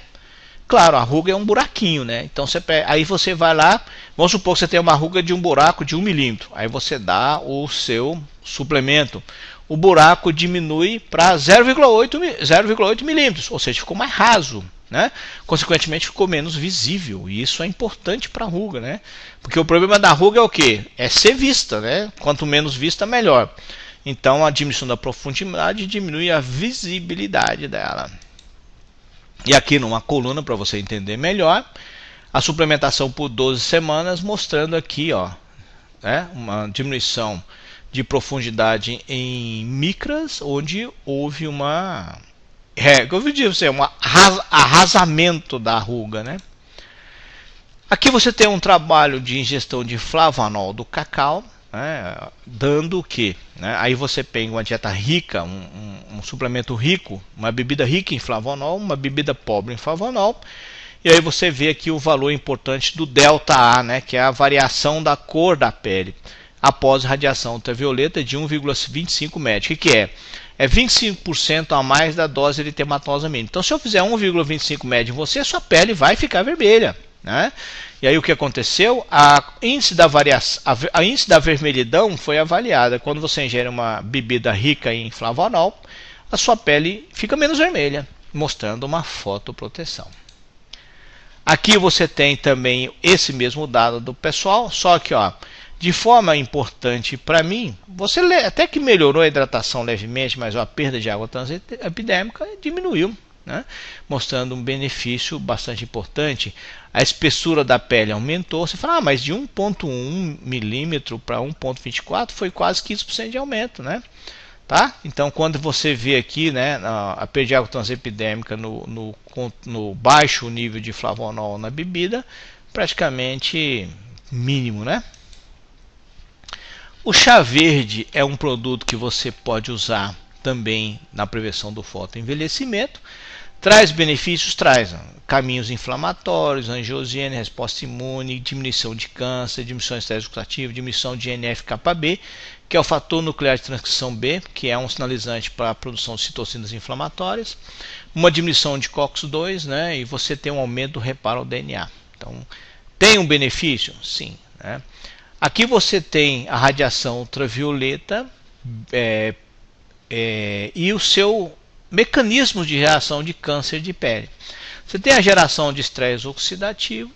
claro, a ruga é um buraquinho, né? Então aí você vai lá, vamos supor que você tem uma ruga de um buraco de 1 milímetro. Aí você dá o seu suplemento. O buraco diminui para 0,8 milímetros, ou seja, ficou mais raso, né? Consequentemente ficou menos visível. E isso é importante para a ruga, né? Porque o problema da ruga é o quê? É ser vista, né? Quanto menos vista, melhor. Então a diminuição da profundidade diminui a visibilidade dela. E aqui numa coluna, para você entender melhor, a suplementação por 12 semanas, mostrando aqui, ó, né, uma diminuição de profundidade em micras, onde houve uma arrasamento da ruga, né? Aqui você tem um trabalho de ingestão de flavanol do cacau, né, dando o que? Né? Aí você pega uma dieta rica, um suplemento rico, uma bebida rica em flavanol, uma bebida pobre em flavanol, e aí você vê aqui o valor importante do delta A, né, que é a variação da cor da pele após radiação ultravioleta de 1,25 médio. O que é? É 25% a mais da dose de eritematosa mínima. Então, se eu fizer 1,25 médio em você, sua pele vai ficar vermelha, né? E aí o que aconteceu? A índice da vermelhidão foi avaliada. Quando você ingere uma bebida rica em flavanol, a sua pele fica menos vermelha, mostrando uma fotoproteção. Aqui você tem também esse mesmo dado do pessoal, só que ó, de forma importante para mim, você até que melhorou a hidratação levemente, mas a perda de água transepidérmica diminuiu, né? Mostrando um benefício bastante importante. A espessura da pele aumentou. Você fala, mas de 1,1 milímetro para 1,24 foi quase 15% de aumento, né? Tá? Então, quando você vê aqui, né, a perda de água transepidérmica no baixo nível de flavonol na bebida, praticamente mínimo, né? O chá verde é um produto que você pode usar também na prevenção do fotoenvelhecimento. Traz benefícios, traz caminhos inflamatórios, angiogênese, resposta imune, diminuição de câncer, diminuição de estresse oxidativo, diminuição de NF-κB, que é o fator nuclear de transcrição B, que é um sinalizante para a produção de citocinas inflamatórias, uma diminuição de COX-2, né, e você tem um aumento do reparo ao DNA. Então, tem um benefício? Sim, né? Aqui você tem a radiação ultravioleta e o seu mecanismo de reação de câncer de pele. Você tem a geração de estresse oxidativo,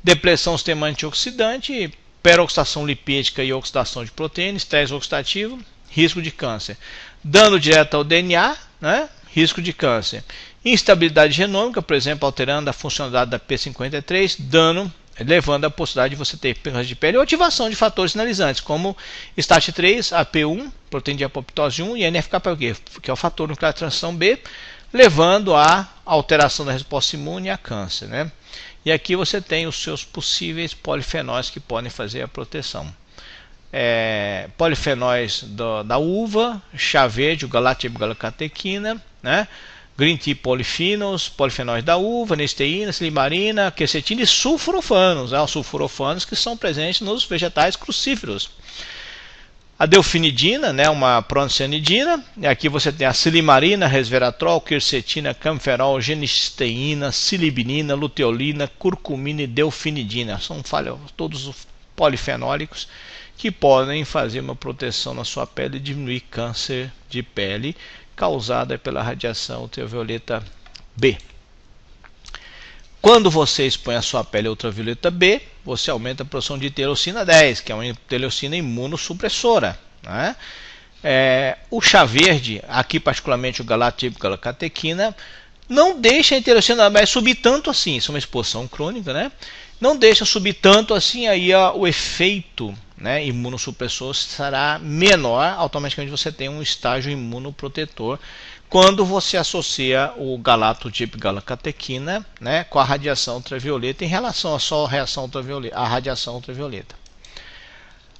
depressão do sistema antioxidante, peroxidação lipídica e oxidação de proteína, estresse oxidativo, risco de câncer. Dano direto ao DNA, né? Risco de câncer. Instabilidade genômica, por exemplo, alterando a funcionalidade da P53, dano, levando à possibilidade de você ter câncer de pele ou ativação de fatores sinalizantes, como STAT3, AP1, proteína de apoptose 1 e NF-κB, que é o fator nuclear de transição B, levando à alteração da resposta imune e a câncer, né? E aqui você tem os seus possíveis polifenóis que podem fazer a proteção. Polifenóis da uva, chá verde, o galactibgalacatequina, né? Green tea polifenols, polifenóis da uva, nesteína, silimarina, quercetina e sulforafanos, os sulforafanos que são presentes nos vegetais crucíferos. A delfinidina, né, uma proancianidina, e aqui você tem a silimarina, resveratrol, quercetina, camferol, genisteína, silibinina, luteolina, curcumina e delfinidina. São todos os polifenólicos que podem fazer uma proteção na sua pele e diminuir câncer de pele causada pela radiação ultravioleta B. Quando você expõe a sua pele a ultravioleta B, você aumenta a produção de interleucina 10, que é uma interleucina imunossupressora, né? O chá verde, aqui particularmente o galactibgalacatequina, não deixa a interleucina 10 subir tanto assim, isso é uma exposição crônica, né? Não deixa subir tanto assim, aí o efeito, né, imunossupressor será menor, automaticamente você tem um estágio imunoprotetor quando você associa o galactibgalacatequina, né, com a radiação ultravioleta em relação a só a radiação ultravioleta.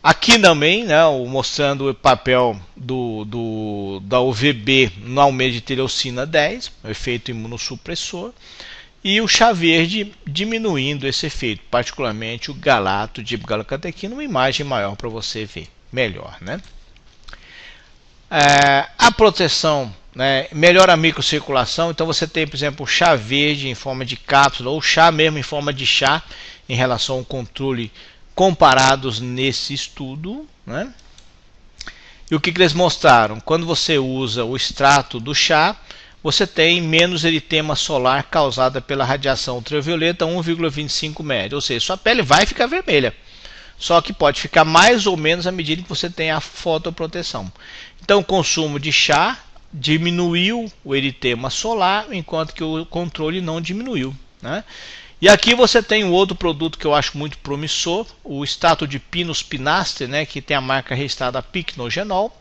Aqui também, né, mostrando o papel da UVB no aumento de interleucina 10, o efeito imunossupressor, e o chá verde diminuindo esse efeito, particularmente o galactibgalacatequina, uma imagem maior para você ver melhor, né? A proteção, né, melhora a microcirculação, então você tem, por exemplo, o chá verde em forma de cápsula ou chá mesmo em forma de chá em relação ao controle comparados nesse estudo, né? E o que eles mostraram? Quando você usa o extrato do chá, você tem menos eritema solar causada pela radiação ultravioleta 1,25 médio, ou seja, sua pele vai ficar vermelha, só que pode ficar mais ou menos à medida que você tem a fotoproteção. Então o consumo de chá diminuiu o eritema solar, enquanto que o controle não diminuiu, né? E aqui você tem um outro produto que eu acho muito promissor, o extrato de Pinus pinaster, né, que tem a marca registrada Pycnogenol.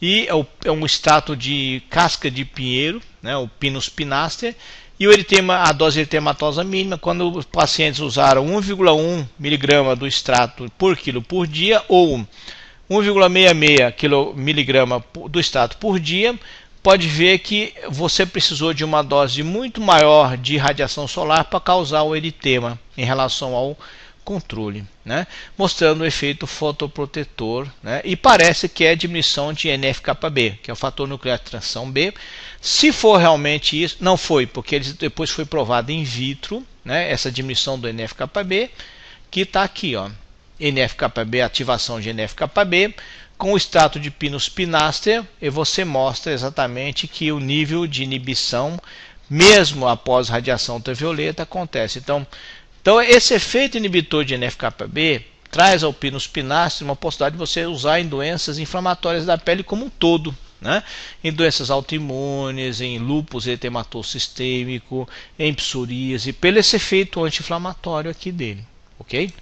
E é um extrato de casca de pinheiro, né, o Pinus pinaster. E o eritema, a dose eritematosa mínima, quando os pacientes usaram 1,1 mg do extrato por quilo por dia ou 1,66 mg do extrato por dia, pode ver que você precisou de uma dose muito maior de radiação solar para causar o eritema em relação ao controle, né? Mostrando o efeito fotoprotetor, né? E parece que é diminuição de NF-κB, que é o fator nuclear de transição B. Se for realmente isso, não foi, porque depois foi provado in vitro, né? Essa diminuição do NF-κB, que está aqui, ó, NF-κB, ativação de NF-κB, com o extrato de Pinus pinaster, e você mostra exatamente que o nível de inibição, mesmo após radiação ultravioleta, acontece. Então esse efeito inibitor de NF-κB traz ao Pinus pinaster uma possibilidade de você usar em doenças inflamatórias da pele como um todo, né? Em doenças autoimunes, em lúpus eritematoso sistêmico, em psoríase, pelo esse efeito anti-inflamatório aqui dele, ok?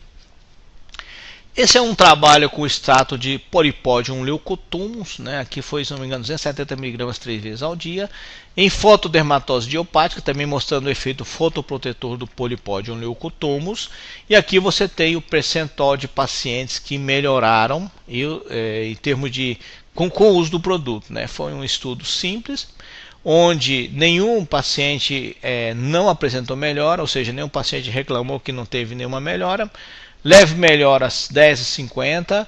Esse é um trabalho com o extrato de Polypodium leucotomus, né? Aqui foi, se não me engano, 270 mg 3 vezes ao dia, em fotodermatose idiopática, também mostrando o efeito fotoprotetor do Polypodium leucotomus. E aqui você tem o percentual de pacientes que melhoraram em termos de com o uso do produto, né? Foi um estudo simples, onde nenhum paciente não apresentou melhora, ou seja, nenhum paciente reclamou que não teve nenhuma melhora. Leve melhora 10 a 50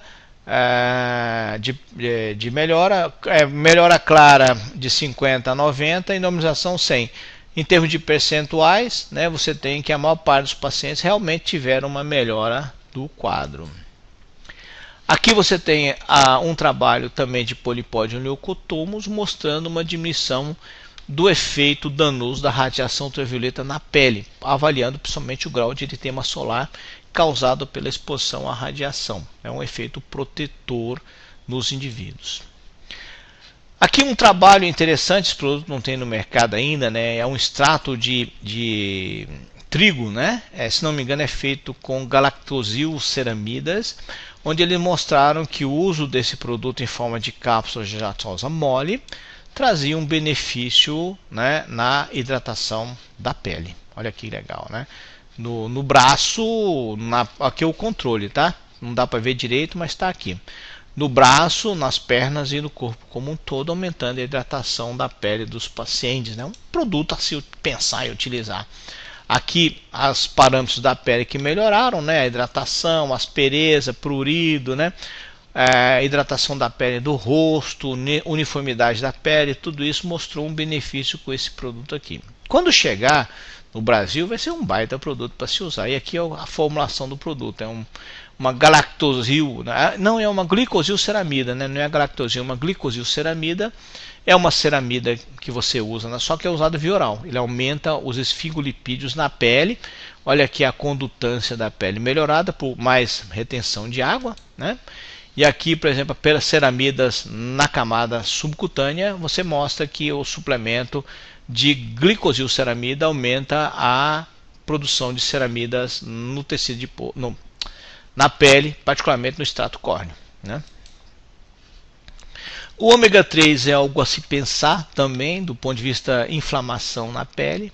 de melhora, melhora clara de 50 a 90 e normalização 100. Em termos de percentuais, né, você tem que a maior parte dos pacientes realmente tiveram uma melhora do quadro. Aqui você tem um trabalho também de Polypodium leucotomus mostrando uma diminuição do efeito danoso da radiação ultravioleta na pele, avaliando principalmente o grau de eritema solar causado pela exposição à radiação. É um efeito protetor nos indivíduos. Aqui um trabalho interessante, esse produto não tem no mercado ainda, né? É um extrato de trigo, né? Se não me engano é feito com galactosilceramidas, onde eles mostraram que o uso desse produto em forma de cápsula gelatosa mole trazia um benefício, né, na hidratação da pele. Olha que legal, né? No braço, aqui é o controle, tá? Não dá para ver direito, mas está aqui. No braço, nas pernas e no corpo como um todo, aumentando a hidratação da pele dos pacientes, né? Um produto a se pensar e utilizar. Aqui, os parâmetros da pele que melhoraram, né? A hidratação, aspereza, prurido, né? Hidratação da pele do rosto, uniformidade da pele, tudo isso mostrou um benefício com esse produto aqui. Quando chegar no Brasil, vai ser um baita produto para se usar. E aqui é a formulação do produto. É uma galactosil, não é uma glicosilceramida, né? Não é a galactosil, é uma glicosilceramida. É uma ceramida que você usa, né? Só que é usado via oral. Ele aumenta os esfingolipídios na pele. Olha aqui a condutância da pele melhorada por mais retenção de água, né? E aqui, por exemplo, pelas ceramidas na camada subcutânea, você mostra que o suplemento de glicosilceramida aumenta a produção de ceramidas no tecido na pele, particularmente no extrato córneo, né? O ômega 3 é algo a se pensar também do ponto de vista inflamação na pele.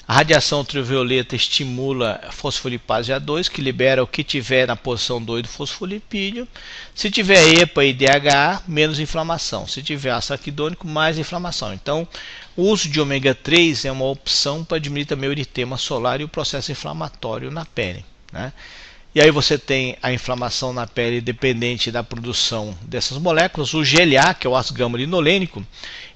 A radiação ultravioleta estimula a fosfolipase A2, que libera o que tiver na posição 2 do fosfolipídio. Se tiver EPA e DHA, menos inflamação. Se tiver ácido araquidônico, mais inflamação. Então, o uso de ômega 3 é uma opção para diminuir também o eritema solar e o processo inflamatório na pele, né? E aí você tem a inflamação na pele dependente da produção dessas moléculas. O GLA, que é o ácido gama-linolênico,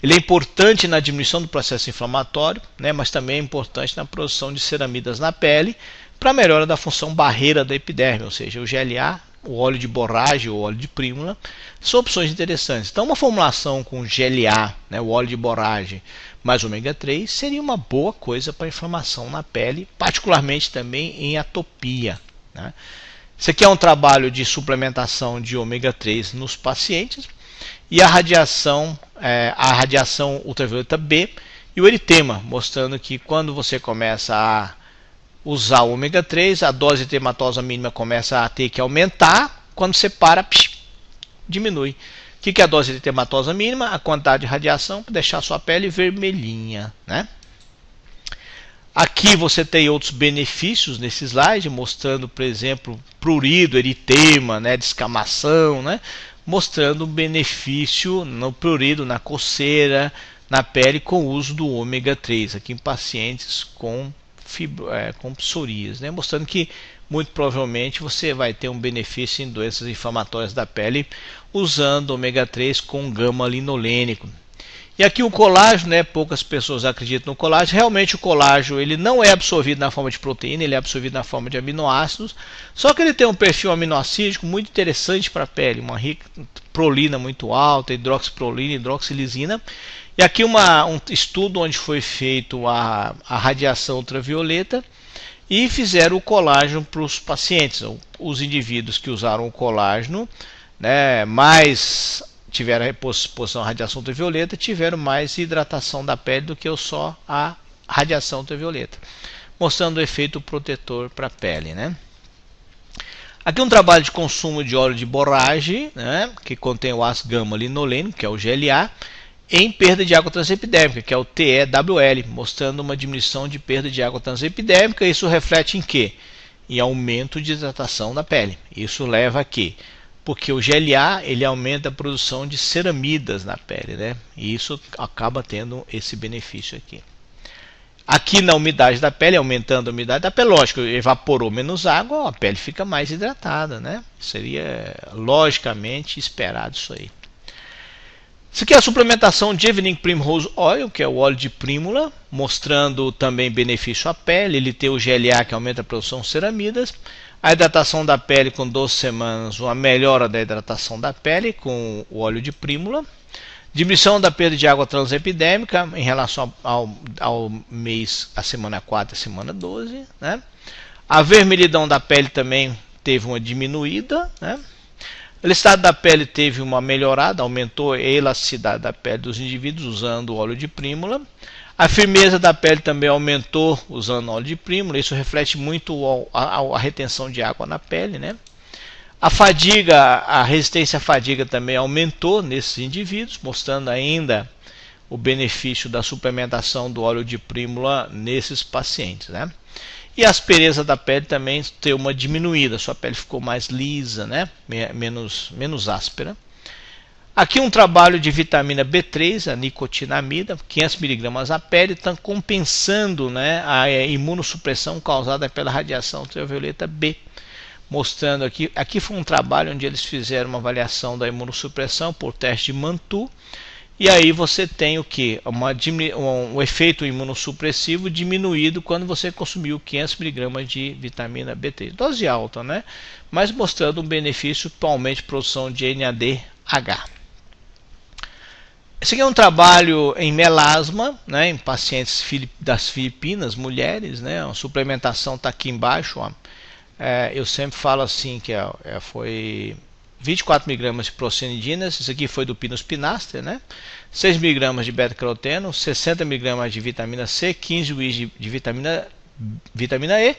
ele é importante na diminuição do processo inflamatório, né, mas também é importante na produção de ceramidas na pele para a melhora da função barreira da epiderme, ou seja, o GLA, o óleo de borragem ou óleo de prímula, são opções interessantes. Então uma formulação com GLA, né, o óleo de borragem, mais ômega 3, seria uma boa coisa para a inflamação na pele, particularmente também em atopia, né? Isso aqui é um trabalho de suplementação de ômega 3 nos pacientes e a radiação ultravioleta B e o eritema, mostrando que quando você começa a usar o ômega 3, a dose de dermatose mínima começa a ter que aumentar. Quando você para, diminui. O que é a dose de dermatose mínima? A quantidade de radiação para deixar a sua pele vermelhinha, né? Aqui você tem outros benefícios nesse slide, mostrando, por exemplo, prurido, eritema, né, descamação, né, mostrando o benefício no prurido, na coceira, na pele com o uso do ômega 3, aqui em pacientes com psoríase, né, mostrando que muito provavelmente você vai ter um benefício em doenças inflamatórias da pele usando ômega 3 com gama-linolênico. E aqui o colágeno, né, poucas pessoas acreditam no colágeno. Realmente o colágeno ele não é absorvido na forma de proteína, ele é absorvido na forma de aminoácidos. Só que ele tem um perfil aminoácido muito interessante para a pele, uma rica prolina muito alta, hidroxiprolina, hidroxilisina. E aqui um estudo onde foi feito a radiação ultravioleta e fizeram o colágeno para os pacientes. Os indivíduos que usaram o colágeno, né, mais tiveram a exposição à radiação ultravioleta, tiveram mais hidratação da pele do que só a radiação ultravioleta, mostrando o efeito protetor para a pele, né? Aqui um trabalho de consumo de óleo de borragem, né, que contém o ácido gama-linolênico, que é o GLA, em perda de água transepidérmica, que é o TEWL, mostrando uma diminuição de perda de água transepidérmica. Isso reflete em quê? Em aumento de hidratação da pele. Isso leva a quê? Porque o GLA ele aumenta a produção de ceramidas na pele, né? E isso acaba tendo esse benefício aqui. Aqui na umidade da pele, aumentando a umidade da pele, lógico, evaporou menos água, a pele fica mais hidratada, né? Seria logicamente esperado isso aí. Isso aqui é a suplementação de Evening Primrose Oil, que é o óleo de prímula, mostrando também benefício à pele. Ele tem o GLA, que aumenta a produção de ceramidas. A hidratação da pele com 12 semanas, uma melhora da hidratação da pele com o óleo de prímula. Diminuição da perda de água transepidérmica em relação ao mês, a semana 4 e a semana 12. Né? A vermelhidão da pele também teve uma diminuída, né? O estado da pele teve uma melhorada, aumentou a elasticidade da pele dos indivíduos usando o óleo de prímula. A firmeza da pele também aumentou usando óleo de prímula. Isso reflete muito a retenção de água na pele, né? A fadiga, a resistência à fadiga também aumentou nesses indivíduos, mostrando ainda o benefício da suplementação do óleo de prímula nesses pacientes, né? E a aspereza da pele também teve uma diminuída, sua pele ficou mais lisa, né? menos áspera. Aqui um trabalho de vitamina B3, a nicotinamida, 500 mg a pele, está compensando, né, a imunossupressão causada pela radiação ultravioleta B. Mostrando aqui foi um trabalho onde eles fizeram uma avaliação da imunossupressão por teste de Mantoux. E aí você tem o que? Um efeito imunossupressivo diminuído quando você consumiu 500 mg de vitamina B3. Dose alta, né? Mas mostrando um benefício principalmente produção de NADH. Esse aqui é um trabalho em melasma, né, em pacientes das Filipinas, mulheres, né? A suplementação está aqui embaixo. Ó. Eu sempre falo assim que foi 24 mg de procendinas, isso aqui foi do Pinus pinaster, né? 6 mg de beta-caroteno, 60 mg de vitamina C, 15 mg de vitamina E.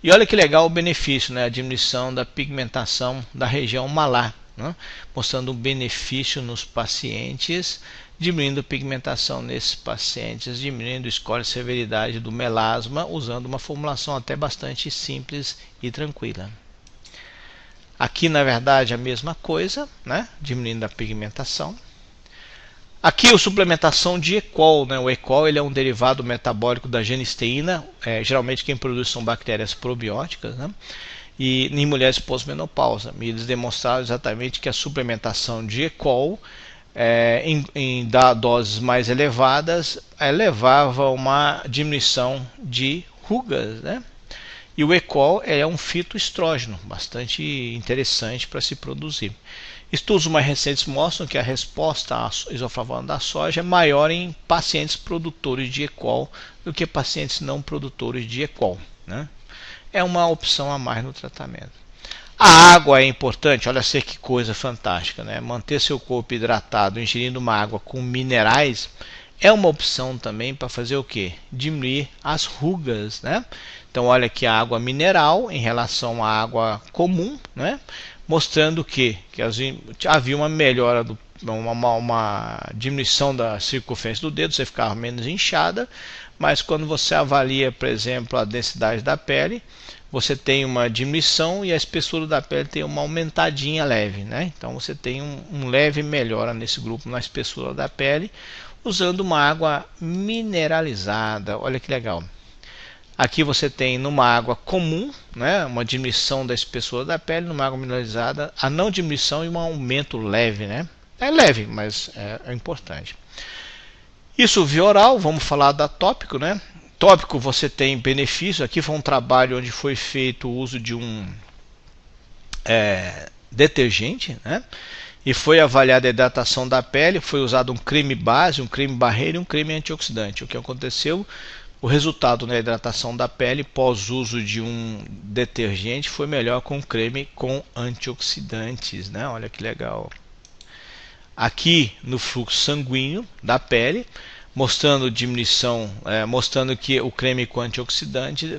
E olha que legal o benefício, né? A diminuição da pigmentação da região malar, né? Mostrando um benefício nos pacientes, diminuindo a pigmentação nesses pacientes, diminuindo o score de severidade do melasma, usando uma formulação até bastante simples e tranquila. Aqui, na verdade, a mesma coisa, né? Diminuindo a pigmentação. Aqui a suplementação de Equol, né? O Equol ele é um derivado metabólico da genisteína, geralmente quem produz são bactérias probióticas, né? E em mulheres pós-menopausa. E eles demonstraram exatamente que a suplementação de Equol, em doses mais elevadas, levava a uma diminuição de rugas, né? E o Equol é um fitoestrógeno bastante interessante para se produzir. Estudos mais recentes mostram que a resposta à isoflavona da soja é maior em pacientes produtores de Equol do que pacientes não produtores de Equol, né? É uma opção a mais no tratamento. A água é importante, olha só que coisa fantástica, né? Manter seu corpo hidratado, ingerindo uma água com minerais, é uma opção também para fazer o que? Diminuir as rugas, né? Então olha aqui a água mineral em relação à água comum, né? Mostrando que havia uma melhora, uma diminuição da circunferência do dedo, você ficava menos inchada, mas quando você avalia, por exemplo, a densidade da pele, você tem uma diminuição e a espessura da pele tem uma aumentadinha leve, né? Então você tem um leve melhora nesse grupo na espessura da pele, usando uma água mineralizada. Olha que legal. Aqui você tem numa água comum, né, uma diminuição da espessura da pele, numa água mineralizada, a não diminuição e um aumento leve, né? É leve, mas é importante. Isso via oral, vamos falar da tópico, né? Tópico você tem benefício. Aqui foi um trabalho onde foi feito o uso de um detergente, né? E foi avaliada a hidratação da pele, foi usado um creme base, um creme barreira e um creme antioxidante. O que aconteceu? O resultado na hidratação da pele pós uso de um detergente foi melhor com creme com antioxidantes, né? Olha que legal. Aqui no fluxo sanguíneo da pele, mostrando diminuição, mostrando que o creme com antioxidante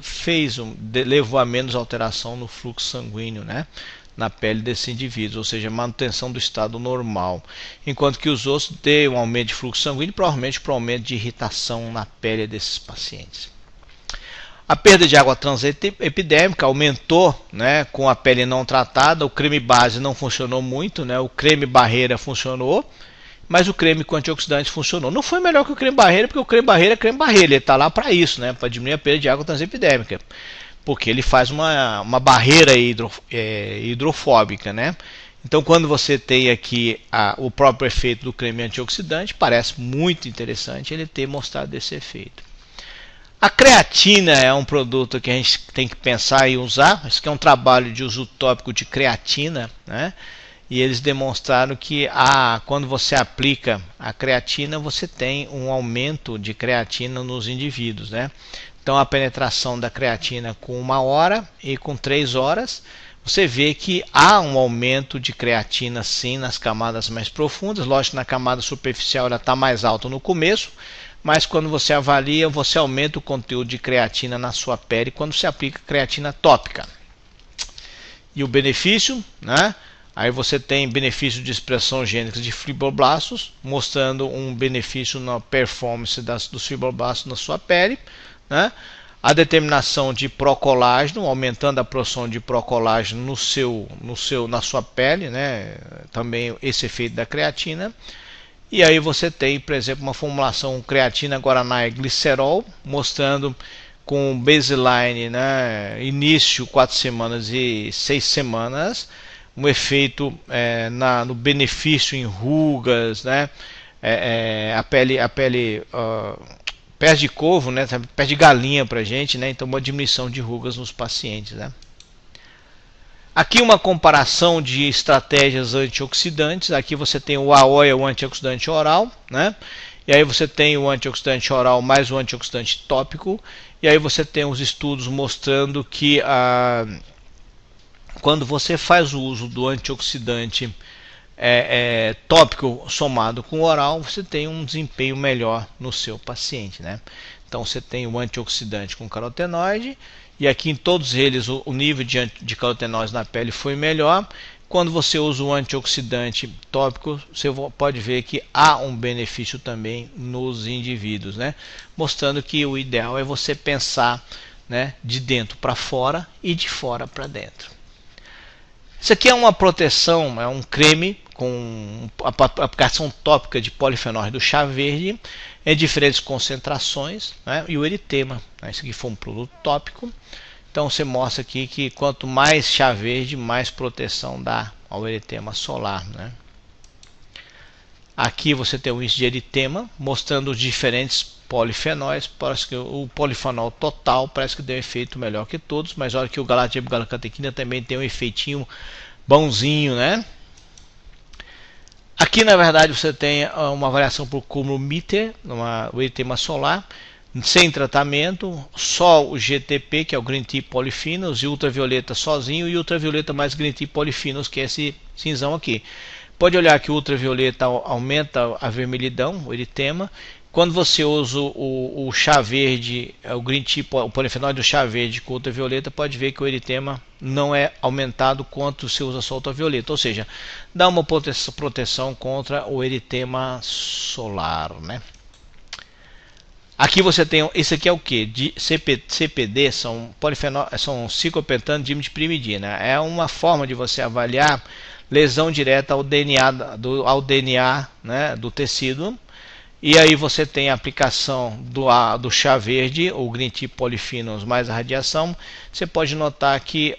levou a menos alteração no fluxo sanguíneo, né, na pele desses indivíduos, ou seja, manutenção do estado normal, enquanto que os outros têm um aumento de fluxo sanguíneo, provavelmente por aumento de irritação na pele desses pacientes. A perda de água transepidérmica aumentou, né, com a pele não tratada. O creme base não funcionou muito, né, o creme barreira funcionou, mas o creme com antioxidante funcionou. Não foi melhor que o creme barreira, porque o creme barreira é creme barreira, ele está lá para isso, né, para diminuir a perda de água transepidérmica, porque ele faz uma barreira hidrofóbica, né? Então, quando você tem aqui o próprio efeito do creme antioxidante, parece muito interessante ele ter mostrado esse efeito. A creatina é um produto que a gente tem que pensar em usar. Isso aqui é um trabalho de uso tópico de creatina, né? E eles demonstraram que quando você aplica a creatina, você tem um aumento de creatina nos indivíduos, né? Então a penetração da creatina com 1 hora e com 3 horas, você vê que há um aumento de creatina sim nas camadas mais profundas. Lógico que na camada superficial ela está mais alta no começo, mas quando você avalia, você aumenta o conteúdo de creatina na sua pele quando você aplica creatina tópica. E o benefício, né? Aí você tem benefício de expressão gênica de fibroblastos, mostrando um benefício na performance dos fibroblastos na sua pele, né? A determinação de procolágeno, aumentando a produção de procolágeno na sua pele, né? Também esse efeito da creatina. E aí você tem, por exemplo, uma formulação creatina guaraná e glicerol, mostrando com baseline, né, início 4 semanas e 6 semanas, um efeito no benefício em rugas, né, pés de corvo, né, pés de galinha pra gente, né, então uma diminuição de rugas nos pacientes, né. Aqui uma comparação de estratégias antioxidantes. Aqui você tem o AOIA, o antioxidante oral, né? E aí você tem o antioxidante oral mais o antioxidante tópico. E aí você tem os estudos mostrando que quando você faz o uso do antioxidante tópico somado com oral, você tem um desempenho melhor no seu paciente, né? Então você tem o antioxidante com carotenoide, e aqui em todos eles o nível de carotenoides na pele foi melhor. Quando você usa o antioxidante tópico, você pode ver que há um benefício também nos indivíduos, né? Mostrando que o ideal é você pensar, né, de dentro para fora e de fora para dentro. Isso aqui é uma proteção, é um creme com aplicação tópica de polifenóis do chá verde em diferentes concentrações, né, e o eritema, né, isso aqui foi um produto tópico. Então você mostra aqui que quanto mais chá verde, mais proteção dá ao eritema solar, né. Aqui você tem o índice de eritema, mostrando os diferentes polifenóis. Parece que o polifenol total parece que deu um efeito melhor que todos, mas olha que o galactocatequina também tem um efeitinho bonzinho, né? Aqui na verdade você tem uma variação por cúmulo Mitter, o eritema solar, sem tratamento, só o GTP, que é o Green Tea Polyphenols, e ultravioleta sozinho, e ultravioleta mais Green Tea Polyphenols, que é esse cinzão aqui. Pode olhar que o ultravioleta aumenta a vermelhidão, o eritema, Quando você usa o chá verde, o green tea, o polifenol do chá verde com ultravioleta, pode ver que o eritema não é aumentado quanto você usa só ultravioleta, ou seja, dá uma proteção contra o eritema solar, né? Aqui você tem, esse aqui é o que? CPD são polifenol, são ciclopentano de dimidina. É uma forma de você avaliar lesão direta ao DNA, né, do tecido. E aí você tem a aplicação do chá verde, ou green tea polyphenols mais a radiação. Você pode notar que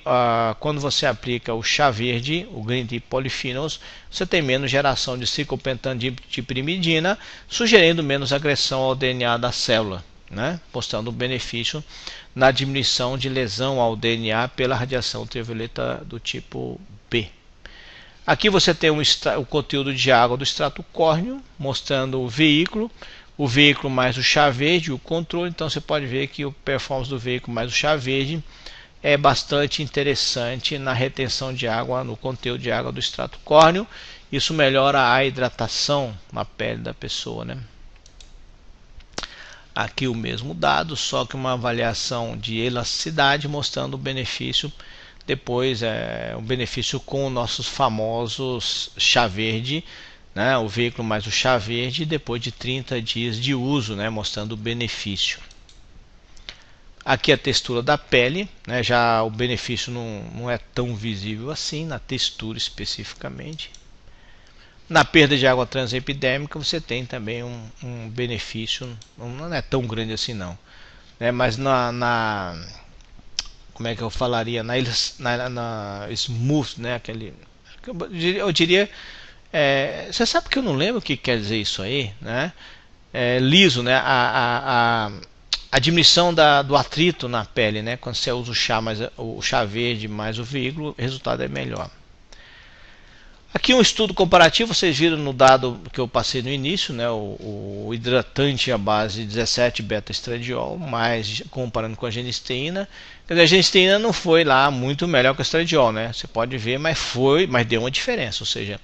quando você aplica o chá verde, o green tea polyphenols, você tem menos geração de ciclopentano de pirimidina, sugerindo menos agressão ao DNA da célula, né? Mostrando o benefício na diminuição de lesão ao DNA pela radiação ultravioleta do tipo B. Aqui você tem o conteúdo de água do extrato córneo, mostrando o veículo mais o chá verde, o controle. Então você pode ver que o performance do veículo mais o chá verde é bastante interessante na retenção de água, no conteúdo de água do extrato córneo. Isso melhora a hidratação na pele da pessoa, né? Aqui o mesmo dado, só que uma avaliação de elasticidade, mostrando o benefício. Depois o benefício com os nossos famosos chá verde, né, o veículo mais o chá verde, depois de 30 dias de uso, né, mostrando o benefício. Aqui a textura da pele, né, já o benefício não é tão visível assim, na textura especificamente. Na perda de água transepidérmica você tem também um benefício, não é tão grande assim não, né, mas como é que eu falaria, na smooth, né, aquele, eu diria, você sabe que eu não lembro o que quer dizer isso aí, né, liso, né, a diminuição do atrito na pele, né, quando você usa o chá verde mais o veículo, o resultado é melhor. Aqui um estudo comparativo, vocês viram no dado que eu passei no início, né, o hidratante à base de 17 beta-estradiol, mais comparando com a genisteína. Quer dizer, a genisteína não foi lá muito melhor que o estradiol, né? Você pode ver, mas deu uma diferença. Ou seja,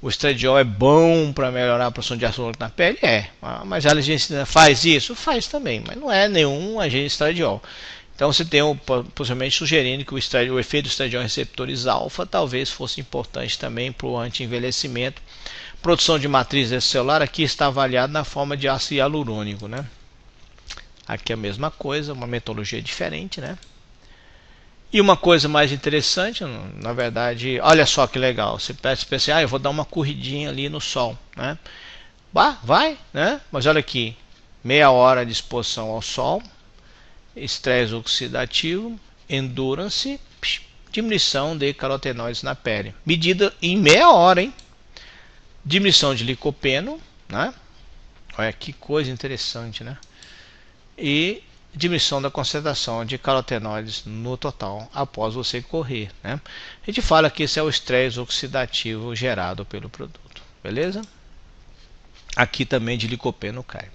o estradiol é bom para melhorar a produção de ácido úrico na pele? Mas a genisteína faz isso? Faz também, mas não é nenhum agente estradiol. Então você tem possivelmente sugerindo que o efeito do estradiol em receptores alfa talvez fosse importante também para o anti-envelhecimento. Produção de matriz extracelular aqui está avaliada na forma de ácido hialurônico, né? Aqui a mesma coisa, uma metodologia diferente, né? E uma coisa mais interessante, na verdade, olha só que legal, você pensa, eu vou dar uma corridinha ali no sol, né? Vai, né? Mas olha aqui, meia hora de exposição ao sol, estresse oxidativo, endurance, diminuição de carotenoides na pele. Medida em meia hora, hein? Diminuição de licopeno, né? Olha que coisa interessante, né? E diminuição da concentração de carotenoides no total após você correr, né? A gente fala que esse é o estresse oxidativo gerado pelo produto, beleza? Aqui também de licopeno cai.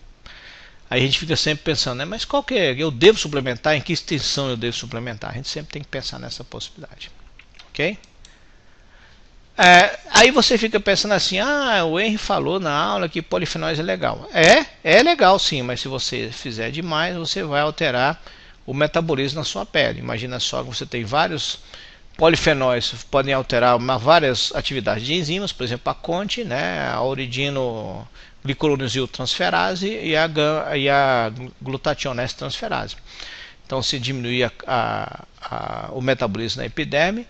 Aí a gente fica sempre pensando, né, mas qual que é? Eu devo suplementar? Em que extensão eu devo suplementar? A gente sempre tem que pensar nessa possibilidade. Ok? Aí você fica pensando assim, o Henry falou na aula que polifenóis é legal. É legal sim, mas se você fizer demais, você vai alterar o metabolismo na sua pele. Imagina só que você tem vários polifenóis, podem alterar várias atividades de enzimas, por exemplo, a CONT, né, a uridino glicoronizil transferase e a glutationase transferase. Então, se diminuir o metabolismo na epiderme,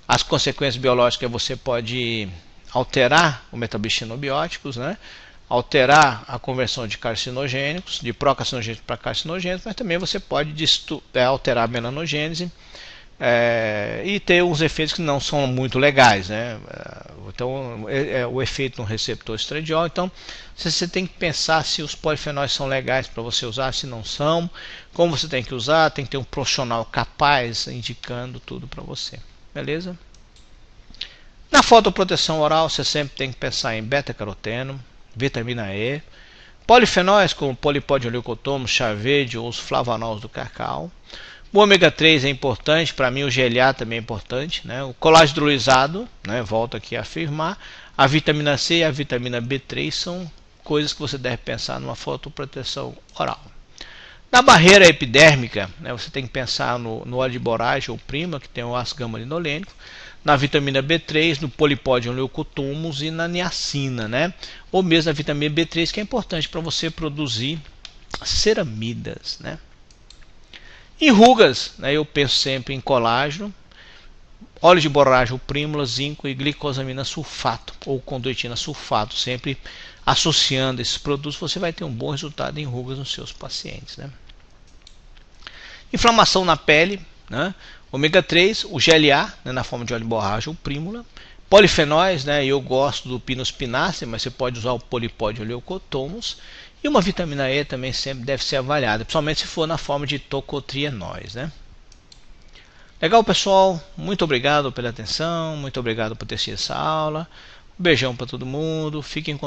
as consequências biológicas você pode alterar o metabolismo de xenobióticos, né? Alterar a conversão de carcinogênicos, de procarcinogênicos para carcinogênicos, mas também você pode alterar a melanogênese e ter uns efeitos que não são muito legais, né? Então, o efeito no receptor estradiol. Então, você tem que pensar se os polifenóis são legais para você usar, se não são, como você tem que usar, tem que ter um profissional capaz indicando tudo para você, beleza? Na fotoproteção oral, você sempre tem que pensar em beta-caroteno, vitamina E, polifenóis como polipodioleucotomo, chá verde ou os flavanols do cacau. O ômega 3 é importante, para mim o GLA também é importante, né? O colágeno hidrolisado, né? Volto aqui a afirmar, a vitamina C e a vitamina B3 são coisas que você deve pensar numa fotoproteção oral. Na barreira epidérmica, né, você tem que pensar no óleo de boragem ou prima, que tem o ácido gama-linolênico, na vitamina B3, no Polypodium leucotomus e na niacina, né? Ou mesmo na vitamina B3, que é importante para você produzir ceramidas, né? Em rugas, né, eu penso sempre em colágeno, óleo de boragem ou prímula, zinco e glicosamina sulfato ou condoitina sulfato, sempre associando esses produtos, você vai ter um bom resultado em rugas nos seus pacientes, né? Inflamação na pele, né? Ômega 3, o GLA, né, na forma de óleo de borracha ou prímula. Polifenóis, né? Eu gosto do Pinus spinacer, mas você pode usar o Polypodium leucotomus. E uma vitamina E também sempre deve ser avaliada, principalmente se for na forma de tocotrienóis, né? Legal, pessoal? Muito obrigado pela atenção, muito obrigado por ter assistido essa aula. Um beijão para todo mundo, fiquem com Deus.